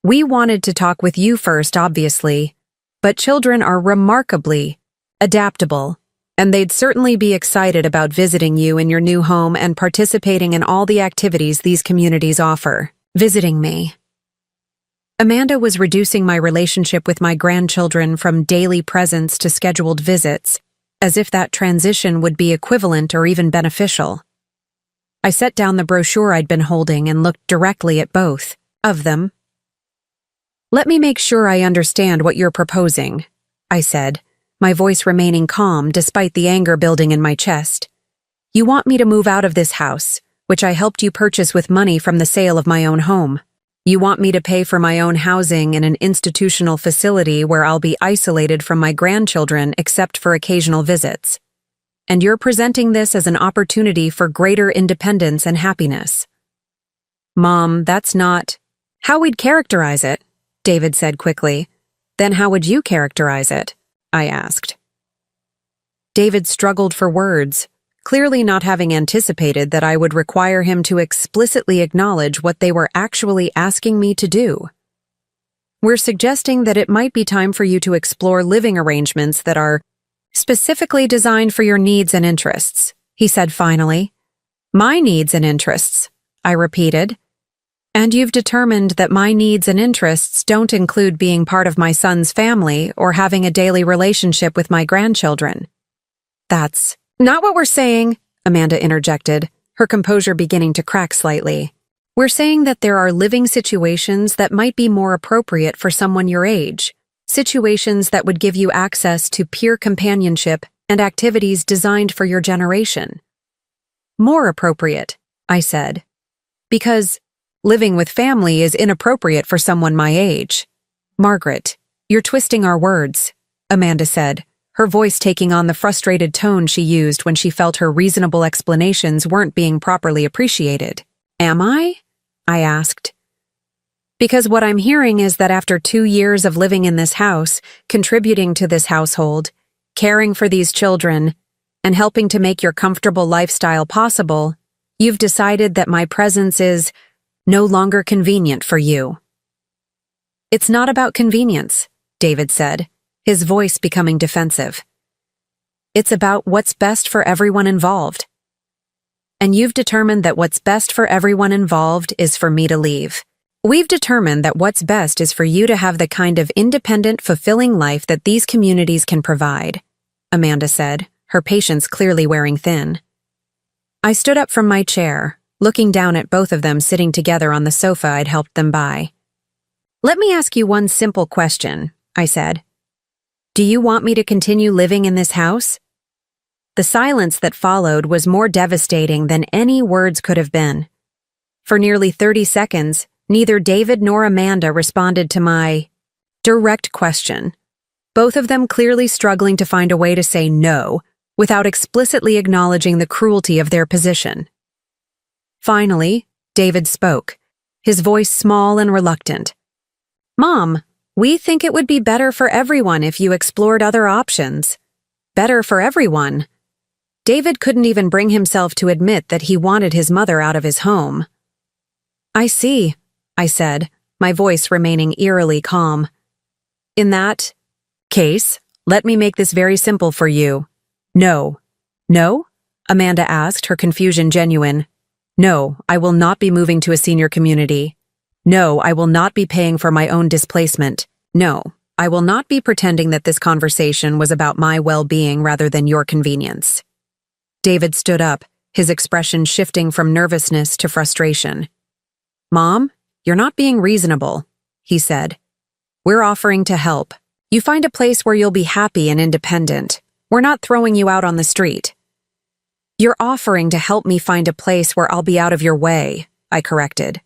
"We wanted to talk with you first, obviously, but children are remarkably adaptable, and they'd certainly be excited about visiting you in your new home and participating in all the activities these communities offer." Visiting me. Amanda was reducing my relationship with my grandchildren from daily presence to scheduled visits, as if that transition would be equivalent or even beneficial. I set down the brochure I'd been holding and looked directly at both of them. "Let me make sure I understand what you're proposing," I said, my voice remaining calm despite the anger building in my chest. "You want me to move out of this house, which I helped you purchase with money from the sale of my own home. You want me to pay for my own housing in an institutional facility where I'll be isolated from my grandchildren except for occasional visits. And you're presenting this as an opportunity for greater independence and happiness." "Mom, that's not how we'd characterize it," David said quickly. "Then how would you characterize it?" I asked. David struggled for words, clearly not having anticipated that I would require him to explicitly acknowledge what they were actually asking me to do. We're suggesting that it might be time for you to explore living arrangements that are specifically designed for your needs and interests, he said finally. My needs and interests, I repeated. And you've determined that my needs and interests don't include being part of my son's family or having a daily relationship with my grandchildren. That's not what we're saying, Amanda interjected, her composure beginning to crack slightly. We're saying that there are living situations that might be more appropriate for someone your age, situations that would give you access to peer companionship and activities designed for your generation. More appropriate, I said. Because living with family is inappropriate for someone my age. Margaret, you're twisting our words, Amanda said, her voice taking on the frustrated tone she used when she felt her reasonable explanations weren't being properly appreciated. Am I? I asked. Because what I'm hearing is that after 2 years of living in this house, contributing to this household, caring for these children, and helping to make your comfortable lifestyle possible, you've decided that my presence is no longer convenient for you. It's not about convenience, David said, his voice becoming defensive. It's about what's best for everyone involved. And you've determined that what's best for everyone involved is for me to leave. We've determined that what's best is for you to have the kind of independent, fulfilling life that these communities can provide, Amanda said, her patience clearly wearing thin. I stood up from my chair, looking down at both of them sitting together on the sofa I'd helped them buy. Let me ask you one simple question, I said. Do you want me to continue living in this house? The silence that followed was more devastating than any words could have been. For nearly 30 seconds, neither David nor Amanda responded to my direct question, both of them clearly struggling to find a way to say no without explicitly acknowledging the cruelty of their position. Finally, David spoke, his voice small and reluctant. Mom, we think it would be better for everyone if you explored other options. Better for everyone. David couldn't even bring himself to admit that he wanted his mother out of his home. I see, I said, my voice remaining eerily calm. In that case, let me make this very simple for you. No. No? Amanda asked, her confusion genuine. No, I will not be moving to a senior community. No, I will not be paying for my own displacement. No, I will not be pretending that this conversation was about my well-being rather than your convenience. David stood up, his expression shifting from nervousness to frustration. Mom, you're not being reasonable, he said. We're offering to help. You find a place where you'll be happy and independent. We're not throwing you out on the street. You're offering to help me find a place where I'll be out of your way, I corrected.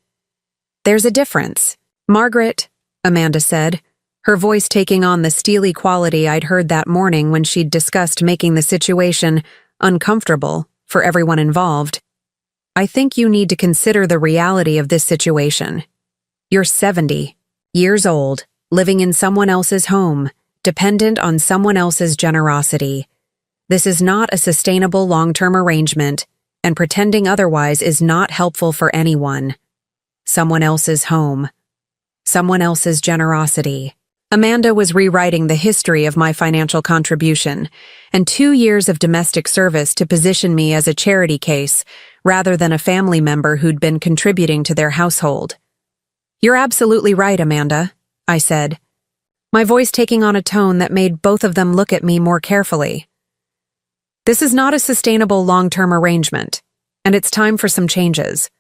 There's a difference. Margaret, Amanda said, her voice taking on the steely quality I'd heard that morning when she'd discussed making the situation uncomfortable for everyone involved. I think you need to consider the reality of this situation. You're 70 years old, living in someone else's home, dependent on someone else's generosity. This is not a sustainable long-term arrangement, and pretending otherwise is not helpful for anyone. Someone else's home. Someone else's generosity. Amanda was rewriting the history of my financial contribution and 2 years of domestic service to position me as a charity case rather than a family member who'd been contributing to their household. You're absolutely right, Amanda, I said, my voice taking on a tone that made both of them look at me more carefully. This is not a sustainable long-term arrangement, and it's time for some changes.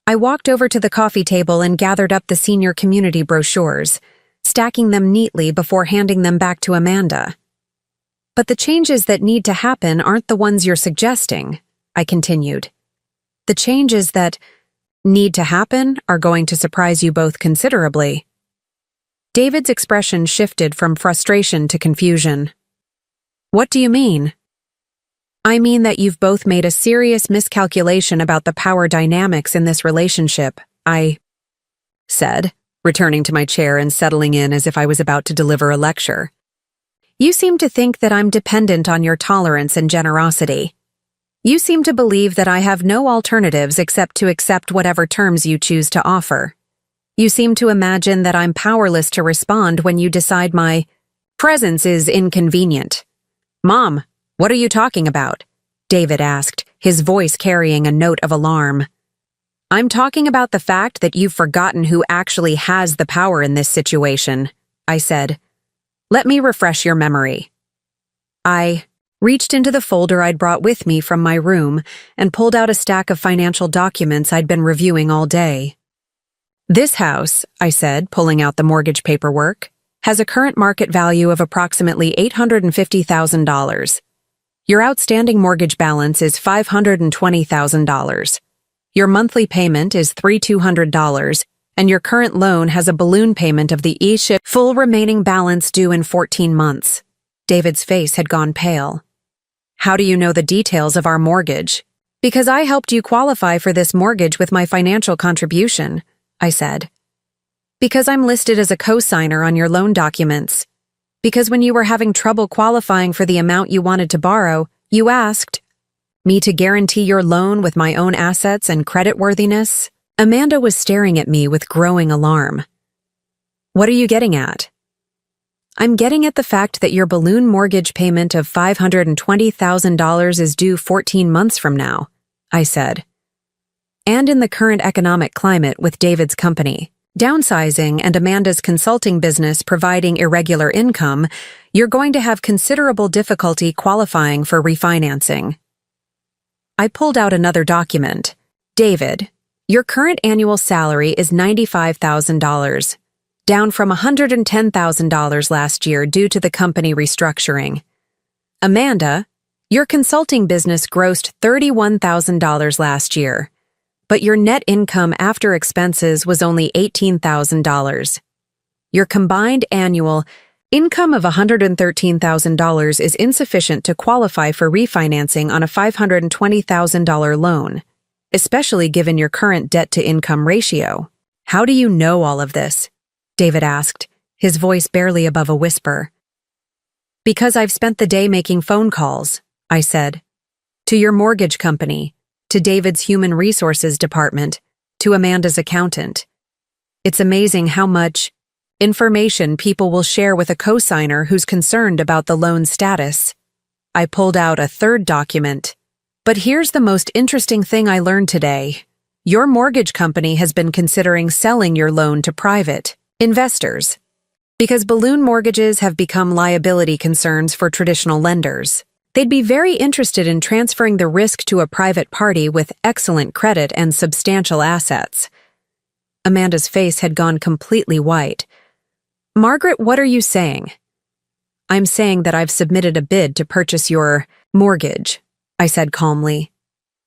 I walked over to the coffee table and gathered up the senior community brochures, stacking them neatly before handing them back to Amanda. But the changes that need to happen aren't the ones you're suggesting, I continued. The changes that need to happen are going to surprise you both considerably. David's expression shifted from frustration to confusion. What do you mean? I mean that you've both made a serious miscalculation about the power dynamics in this relationship, I said, returning to my chair and settling in as if I was about to deliver a lecture. You seem to think that I'm dependent on your tolerance and generosity. You seem to believe that I have no alternatives except to accept whatever terms you choose to offer. You seem to imagine that I'm powerless to respond when you decide my presence is inconvenient. Mom, what are you talking about? David asked, his voice carrying a note of alarm. I'm talking about the fact that you've forgotten who actually has the power in this situation, I said. Let me refresh your memory. I reached into the folder I'd brought with me from my room and pulled out a stack of financial documents I'd been reviewing all day. This house, I said, pulling out the mortgage paperwork, has a current market value of approximately $850,000. Your outstanding mortgage balance is $520,000. Your monthly payment is $3,200, and your current loan has a balloon payment of the E-ship full remaining balance due in 14 months. David's face had gone pale. How do you know the details of our mortgage? Because I helped you qualify for this mortgage with my financial contribution, I said. Because I'm listed as a co-signer on your loan documents. Because when you were having trouble qualifying for the amount you wanted to borrow, you asked me to guarantee your loan with my own assets and creditworthiness. Amanda was staring at me with growing alarm. What are you getting at? I'm getting at the fact that your balloon mortgage payment of $520,000 is due 14 months from now, I said. And in the current economic climate with David's company, downsizing and Amanda's consulting business providing irregular income, you're going to have considerable difficulty qualifying for refinancing. I pulled out another document. David, your current annual salary is $95,000, down from $110,000 last year due to the company restructuring. Amanda, your consulting business grossed $31,000 last year, but your net income after expenses was only $18,000. Your combined annual income of $113,000 is insufficient to qualify for refinancing on a $520,000 loan, especially given your current debt-to-income ratio. How do you know all of this? David asked, his voice barely above a whisper. Because I've spent the day making phone calls, I said. To your mortgage company, to David's human resources department, to Amanda's accountant. It's amazing how much information people will share with a co-signer who's concerned about the loan status. I pulled out a third document. But here's the most interesting thing I learned today. Your mortgage company has been considering selling your loan to private investors because balloon mortgages have become liability concerns for traditional lenders. They'd be very interested in transferring the risk to a private party with excellent credit and substantial assets. Amanda's face had gone completely white. Margaret, what are you saying? I'm saying that I've submitted a bid to purchase your mortgage, I said calmly.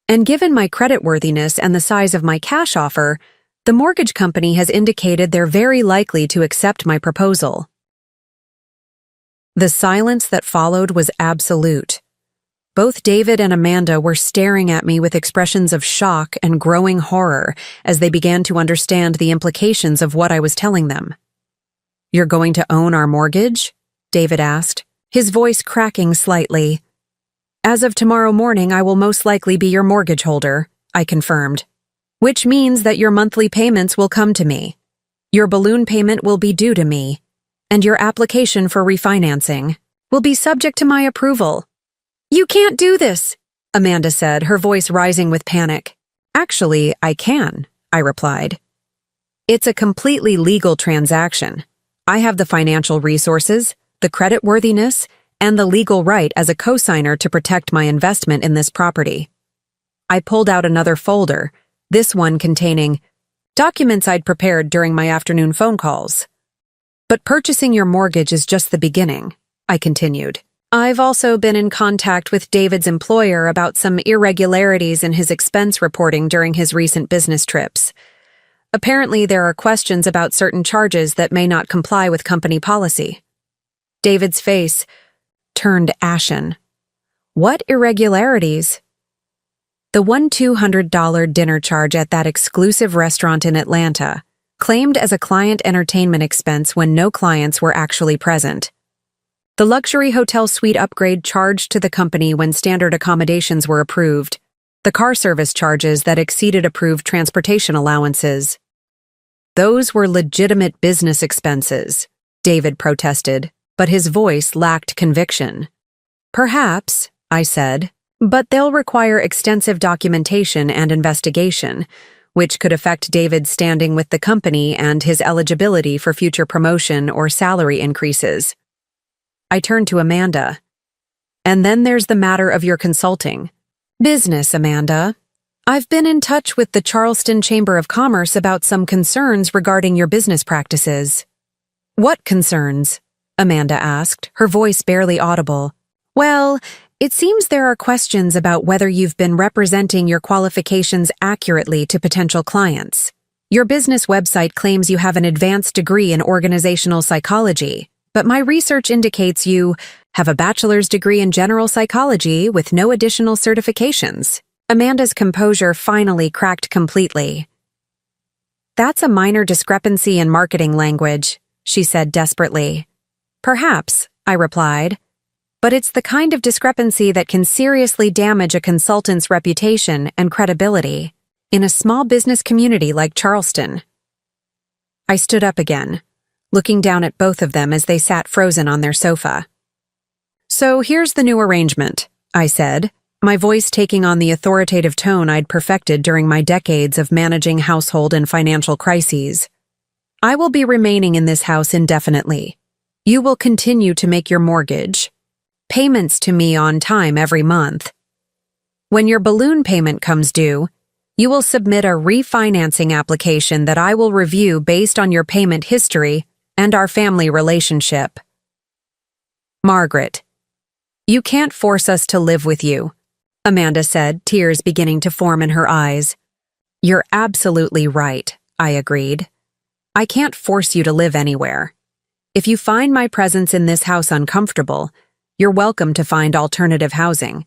And given my creditworthiness and the size of my cash offer, the mortgage company has indicated they're very likely to accept my proposal. The silence that followed was absolute. Both David and Amanda were staring at me with expressions of shock and growing horror as they began to understand the implications of what I was telling them. You're going to own our mortgage? David asked, his voice cracking slightly. As of tomorrow morning, I will most likely be your mortgage holder, I confirmed, which means that your monthly payments will come to me. Your balloon payment will be due to me, and your application for refinancing will be subject to my approval. You can't do this, Amanda said, her voice rising with panic. Actually, I can, I replied. It's a completely legal transaction. I have the financial resources, the creditworthiness, and the legal right as a co-signer to protect my investment in this property. I pulled out another folder, this one containing documents I'd prepared during my afternoon phone calls. But purchasing your mortgage is just the beginning, I continued. I've also been in contact with David's employer about some irregularities in his expense reporting during his recent business trips. Apparently, there are questions about certain charges that may not comply with company policy. David's face turned ashen. What irregularities? The $200 dinner charge at that exclusive restaurant in Atlanta, claimed as a client entertainment expense when no clients were actually present. The luxury hotel suite upgrade charged to the company when standard accommodations were approved, the car service charges that exceeded approved transportation allowances. Those were legitimate business expenses, David protested, but his voice lacked conviction. Perhaps, I said, but they'll require extensive documentation and investigation, which could affect David's standing with the company and his eligibility for future promotion or salary increases. I turned to Amanda. And then there's the matter of your consulting. Business, Amanda. I've been in touch with the Charleston Chamber of Commerce about some concerns regarding your business practices. What concerns? Amanda asked, her voice barely audible. Well, it seems there are questions about whether you've been representing your qualifications accurately to potential clients. Your business website claims you have an advanced degree in organizational psychology, but my research indicates you have a bachelor's degree in general psychology with no additional certifications. Amanda's composure finally cracked completely. That's a minor discrepancy in marketing language, she said desperately. Perhaps, I replied, but it's the kind of discrepancy that can seriously damage a consultant's reputation and credibility in a small business community like Charleston. I stood up again, looking down at both of them as they sat frozen on their sofa. So here's the new arrangement, I said, my voice taking on the authoritative tone I'd perfected during my decades of managing household and financial crises. I will be remaining in this house indefinitely. You will continue to make your mortgage, payments to me on time every month. When your balloon payment comes due, you will submit a refinancing application that I will review based on your payment history and our family relationship. Margaret, you can't force us to live with you, Amanda said, tears beginning to form in her eyes. You're absolutely right, I agreed. I can't force you to live anywhere. If you find my presence in this house uncomfortable, you're welcome to find alternative housing.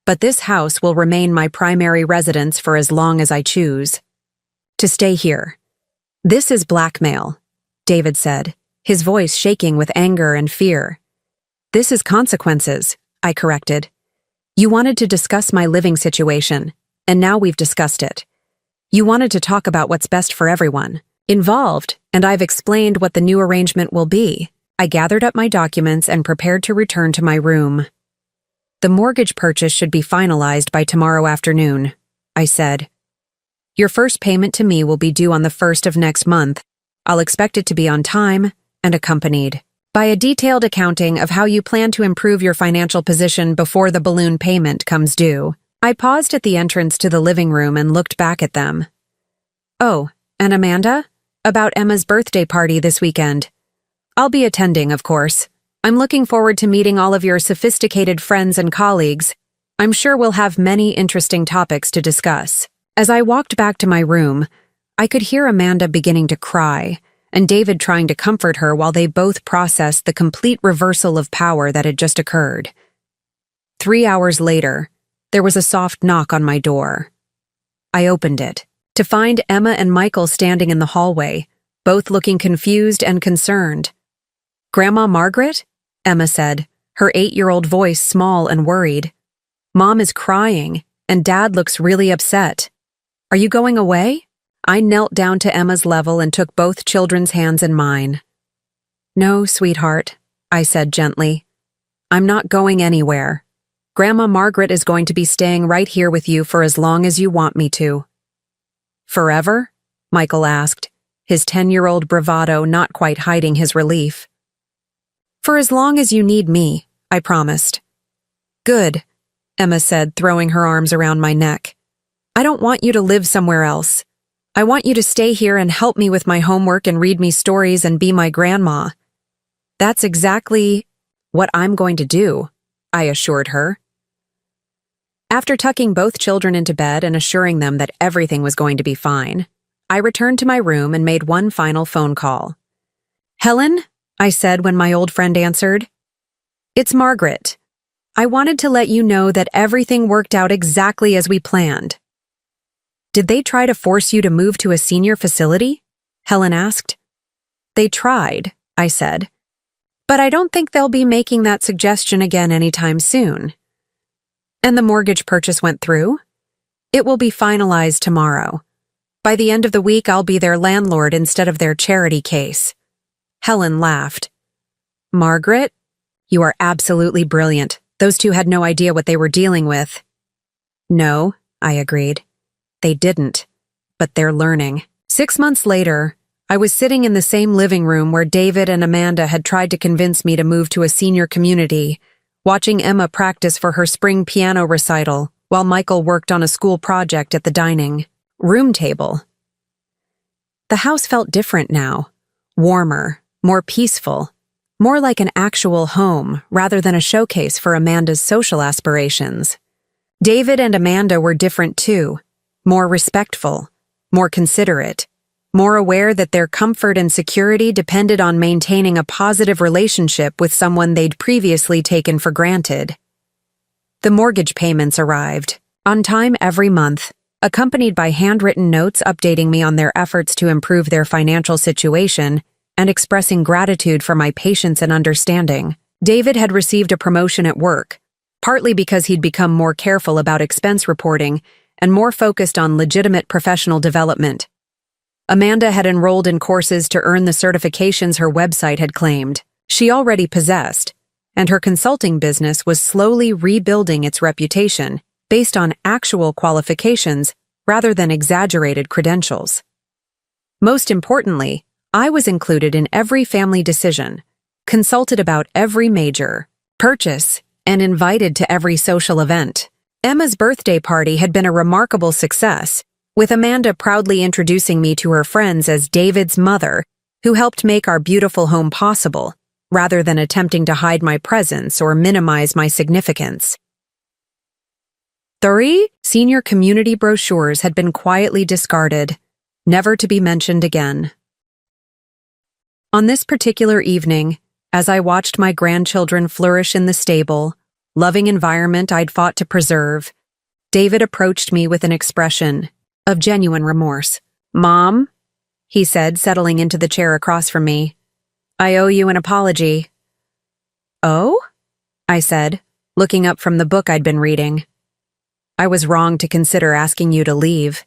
But this house will remain my primary residence for as long as I choose. To stay here. This is blackmail, David said, his voice shaking with anger and fear. This is consequences, I corrected. You wanted to discuss my living situation, and now we've discussed it. You wanted to talk about what's best for everyone involved, and I've explained what the new arrangement will be. I gathered up my documents and prepared to return to my room. The mortgage purchase should be finalized by tomorrow afternoon, I said. Your first payment to me will be due on the 1st of next month. I'll expect it to be on time and accompanied by a detailed accounting of how you plan to improve your financial position before the balloon payment comes due. I paused at the entrance to the living room and looked back at them. Oh, and Amanda? About Emma's birthday party this weekend. I'll be attending, of course. I'm looking forward to meeting all of your sophisticated friends and colleagues. I'm sure we'll have many interesting topics to discuss. As I walked back to my room, I could hear Amanda beginning to cry, and David trying to comfort her while they both processed the complete reversal of power that had just occurred. 3 hours later, there was a soft knock on my door. I opened it, to find Emma and Michael standing in the hallway, both looking confused and concerned. Grandma Margaret? Emma said, her 8-year-old voice small and worried. Mom is crying, and Dad looks really upset. Are you going away? I knelt down to Emma's level and took both children's hands in mine. No, sweetheart, I said gently. I'm not going anywhere. Grandma Margaret is going to be staying right here with you for as long as you want me to. Forever? Michael asked, his 10-year-old bravado not quite hiding his relief. For as long as you need me, I promised. Good, Emma said, throwing her arms around my neck. I don't want you to live somewhere else. I want you to stay here and help me with my homework and read me stories and be my grandma. That's exactly what I'm going to do, I assured her. After tucking both children into bed and assuring them that everything was going to be fine, I returned to my room and made one final phone call. Helen? I said when my old friend answered. It's Margaret. I wanted to let you know that everything worked out exactly as we planned. Did they try to force you to move to a senior facility? Helen asked. They tried, I said. But I don't think they'll be making that suggestion again anytime soon. And the mortgage purchase went through? It will be finalized tomorrow. By the end of the week, I'll be their landlord instead of their charity case. Helen laughed. Margaret, you are absolutely brilliant. Those two had no idea what they were dealing with. No, I agreed. They didn't. But they're learning. 6 months later, I was sitting in the same living room where David and Amanda had tried to convince me to move to a senior community, watching Emma practice for her spring piano recital while Michael worked on a school project at the dining room table. The house felt different now, warmer, more peaceful, more like an actual home rather than a showcase for Amanda's social aspirations. David and Amanda were different too, more respectful, more considerate, more aware that their comfort and security depended on maintaining a positive relationship with someone they'd previously taken for granted. The mortgage payments arrived, on time every month, accompanied by handwritten notes updating me on their efforts to improve their financial situation and expressing gratitude for my patience and understanding. David had received a promotion at work, partly because he'd become more careful about expense reporting and more focused on legitimate professional development. Amanda had enrolled in courses to earn the certifications her website had claimed she already possessed, and her consulting business was slowly rebuilding its reputation based on actual qualifications rather than exaggerated credentials. Most importantly, I was included in every family decision, consulted about every major purchase, and invited to every social event. Emma's birthday party had been a remarkable success, with Amanda proudly introducing me to her friends as David's mother, who helped make our beautiful home possible, rather than attempting to hide my presence or minimize my significance. 3 senior community brochures had been quietly discarded, never to be mentioned again. On this particular evening, as I watched my grandchildren flourish in the stable, loving environment I'd fought to preserve, David approached me with an expression of genuine remorse. Mom, he said, settling into the chair across from me, I owe you an apology. Oh? I said, looking up from the book I'd been reading. I was wrong to consider asking you to leave,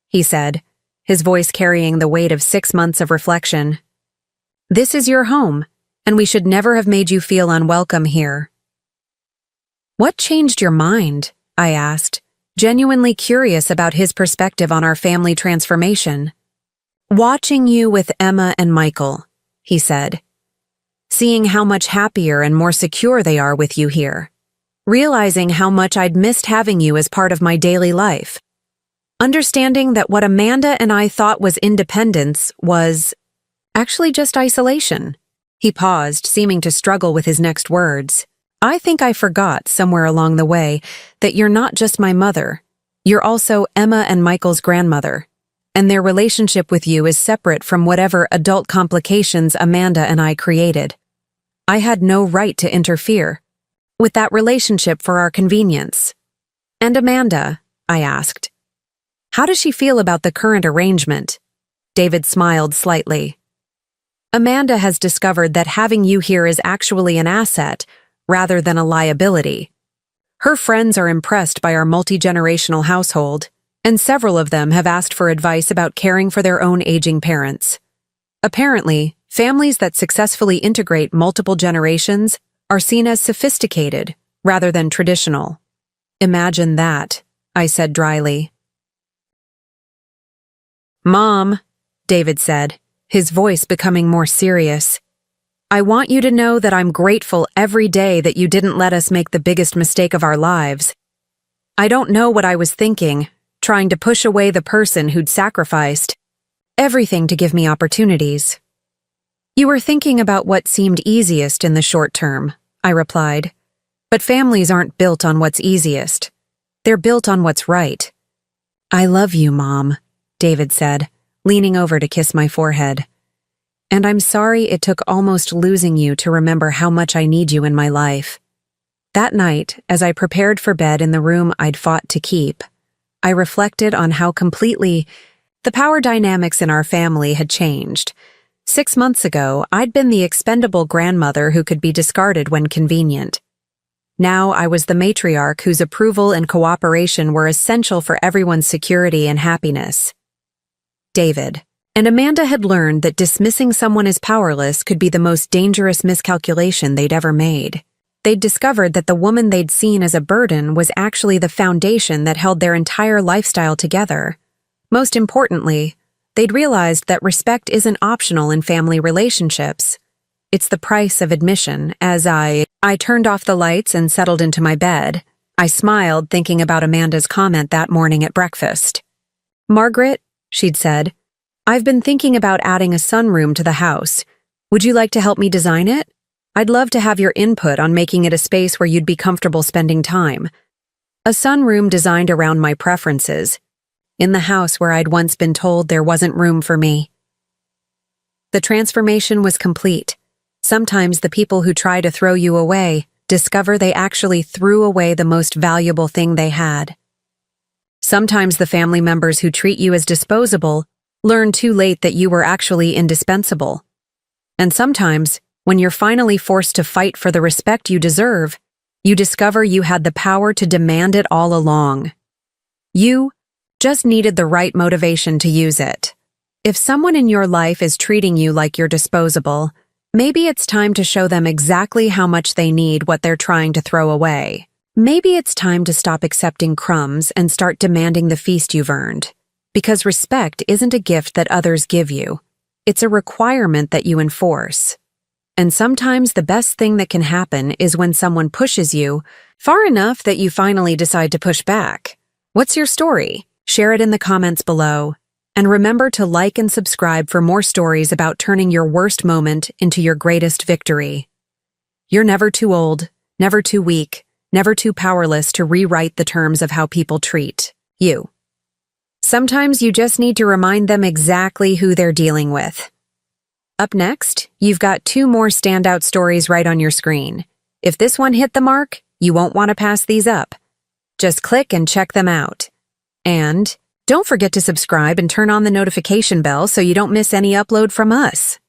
he said, his voice carrying the weight of 6 months of reflection. This is your home, and we should never have made you feel unwelcome here. What changed your mind? I asked, genuinely curious about his perspective on our family transformation. Watching you with Emma and Michael, he said. Seeing how much happier and more secure they are with you here. Realizing how much I'd missed having you as part of my daily life. Understanding that what Amanda and I thought was independence was actually just isolation. He paused, seeming to struggle with his next words. I think I forgot somewhere along the way that you're not just my mother. You're also Emma and Michael's grandmother, and their relationship with you is separate from whatever adult complications Amanda and I created. I had no right to interfere with that relationship for our convenience. And Amanda, I asked, how does she feel about the current arrangement? David smiled slightly. Amanda has discovered that having you here is actually an asset rather than a liability. Her friends are impressed by our multi-generational household, and several of them have asked for advice about caring for their own aging parents. Apparently, families that successfully integrate multiple generations are seen as sophisticated rather than traditional. Imagine that, I said dryly. Mom, David said, his voice becoming more serious. I want you to know that I'm grateful every day that you didn't let us make the biggest mistake of our lives. I don't know what I was thinking, trying to push away the person who'd sacrificed everything to give me opportunities. You were thinking about what seemed easiest in the short term, I replied. But families aren't built on what's easiest. They're built on what's right. I love you, Mom, David said, leaning over to kiss my forehead. And I'm sorry it took almost losing you to remember how much I need you in my life. That night, as I prepared for bed in the room I'd fought to keep, I reflected on how completely the power dynamics in our family had changed 6 months ago, I'd been the expendable grandmother who could be discarded when convenient. Now I was the matriarch whose approval and cooperation were essential for everyone's security and happiness. David. And Amanda had learned that dismissing someone as powerless could be the most dangerous miscalculation they'd ever made. They'd discovered that the woman they'd seen as a burden was actually the foundation that held their entire lifestyle together. Most importantly, they'd realized that respect isn't optional in family relationships. It's the price of admission. As I turned off the lights and settled into my bed, I smiled thinking about Amanda's comment that morning at breakfast. "Margaret," she'd said, "I've been thinking about adding a sunroom to the house. Would you like to help me design it? I'd love to have your input on making it a space where you'd be comfortable spending time. A sunroom designed around my preferences, in the house where I'd once been told there wasn't room for me." The transformation was complete. Sometimes the people who try to throw you away discover they actually threw away the most valuable thing they had. Sometimes the family members who treat you as disposable learn too late that you were actually indispensable. And sometimes, when you're finally forced to fight for the respect you deserve, you discover you had the power to demand it all along. You just needed the right motivation to use it. If someone in your life is treating you like you're disposable, maybe it's time to show them exactly how much they need what they're trying to throw away. Maybe it's time to stop accepting crumbs and start demanding the feast you've earned. Because respect isn't a gift that others give you. It's a requirement that you enforce. And sometimes the best thing that can happen is when someone pushes you far enough that you finally decide to push back. What's your story? Share it in the comments below. And remember to like and subscribe for more stories about turning your worst moment into your greatest victory. You're never too old, never too weak, never too powerless to rewrite the terms of how people treat you. Sometimes you just need to remind them exactly who they're dealing with. Up next, you've got 2 more standout stories right on your screen. If this one hit the mark, you won't want to pass these up. Just click and check them out. And don't forget to subscribe and turn on the notification bell so you don't miss any upload from us.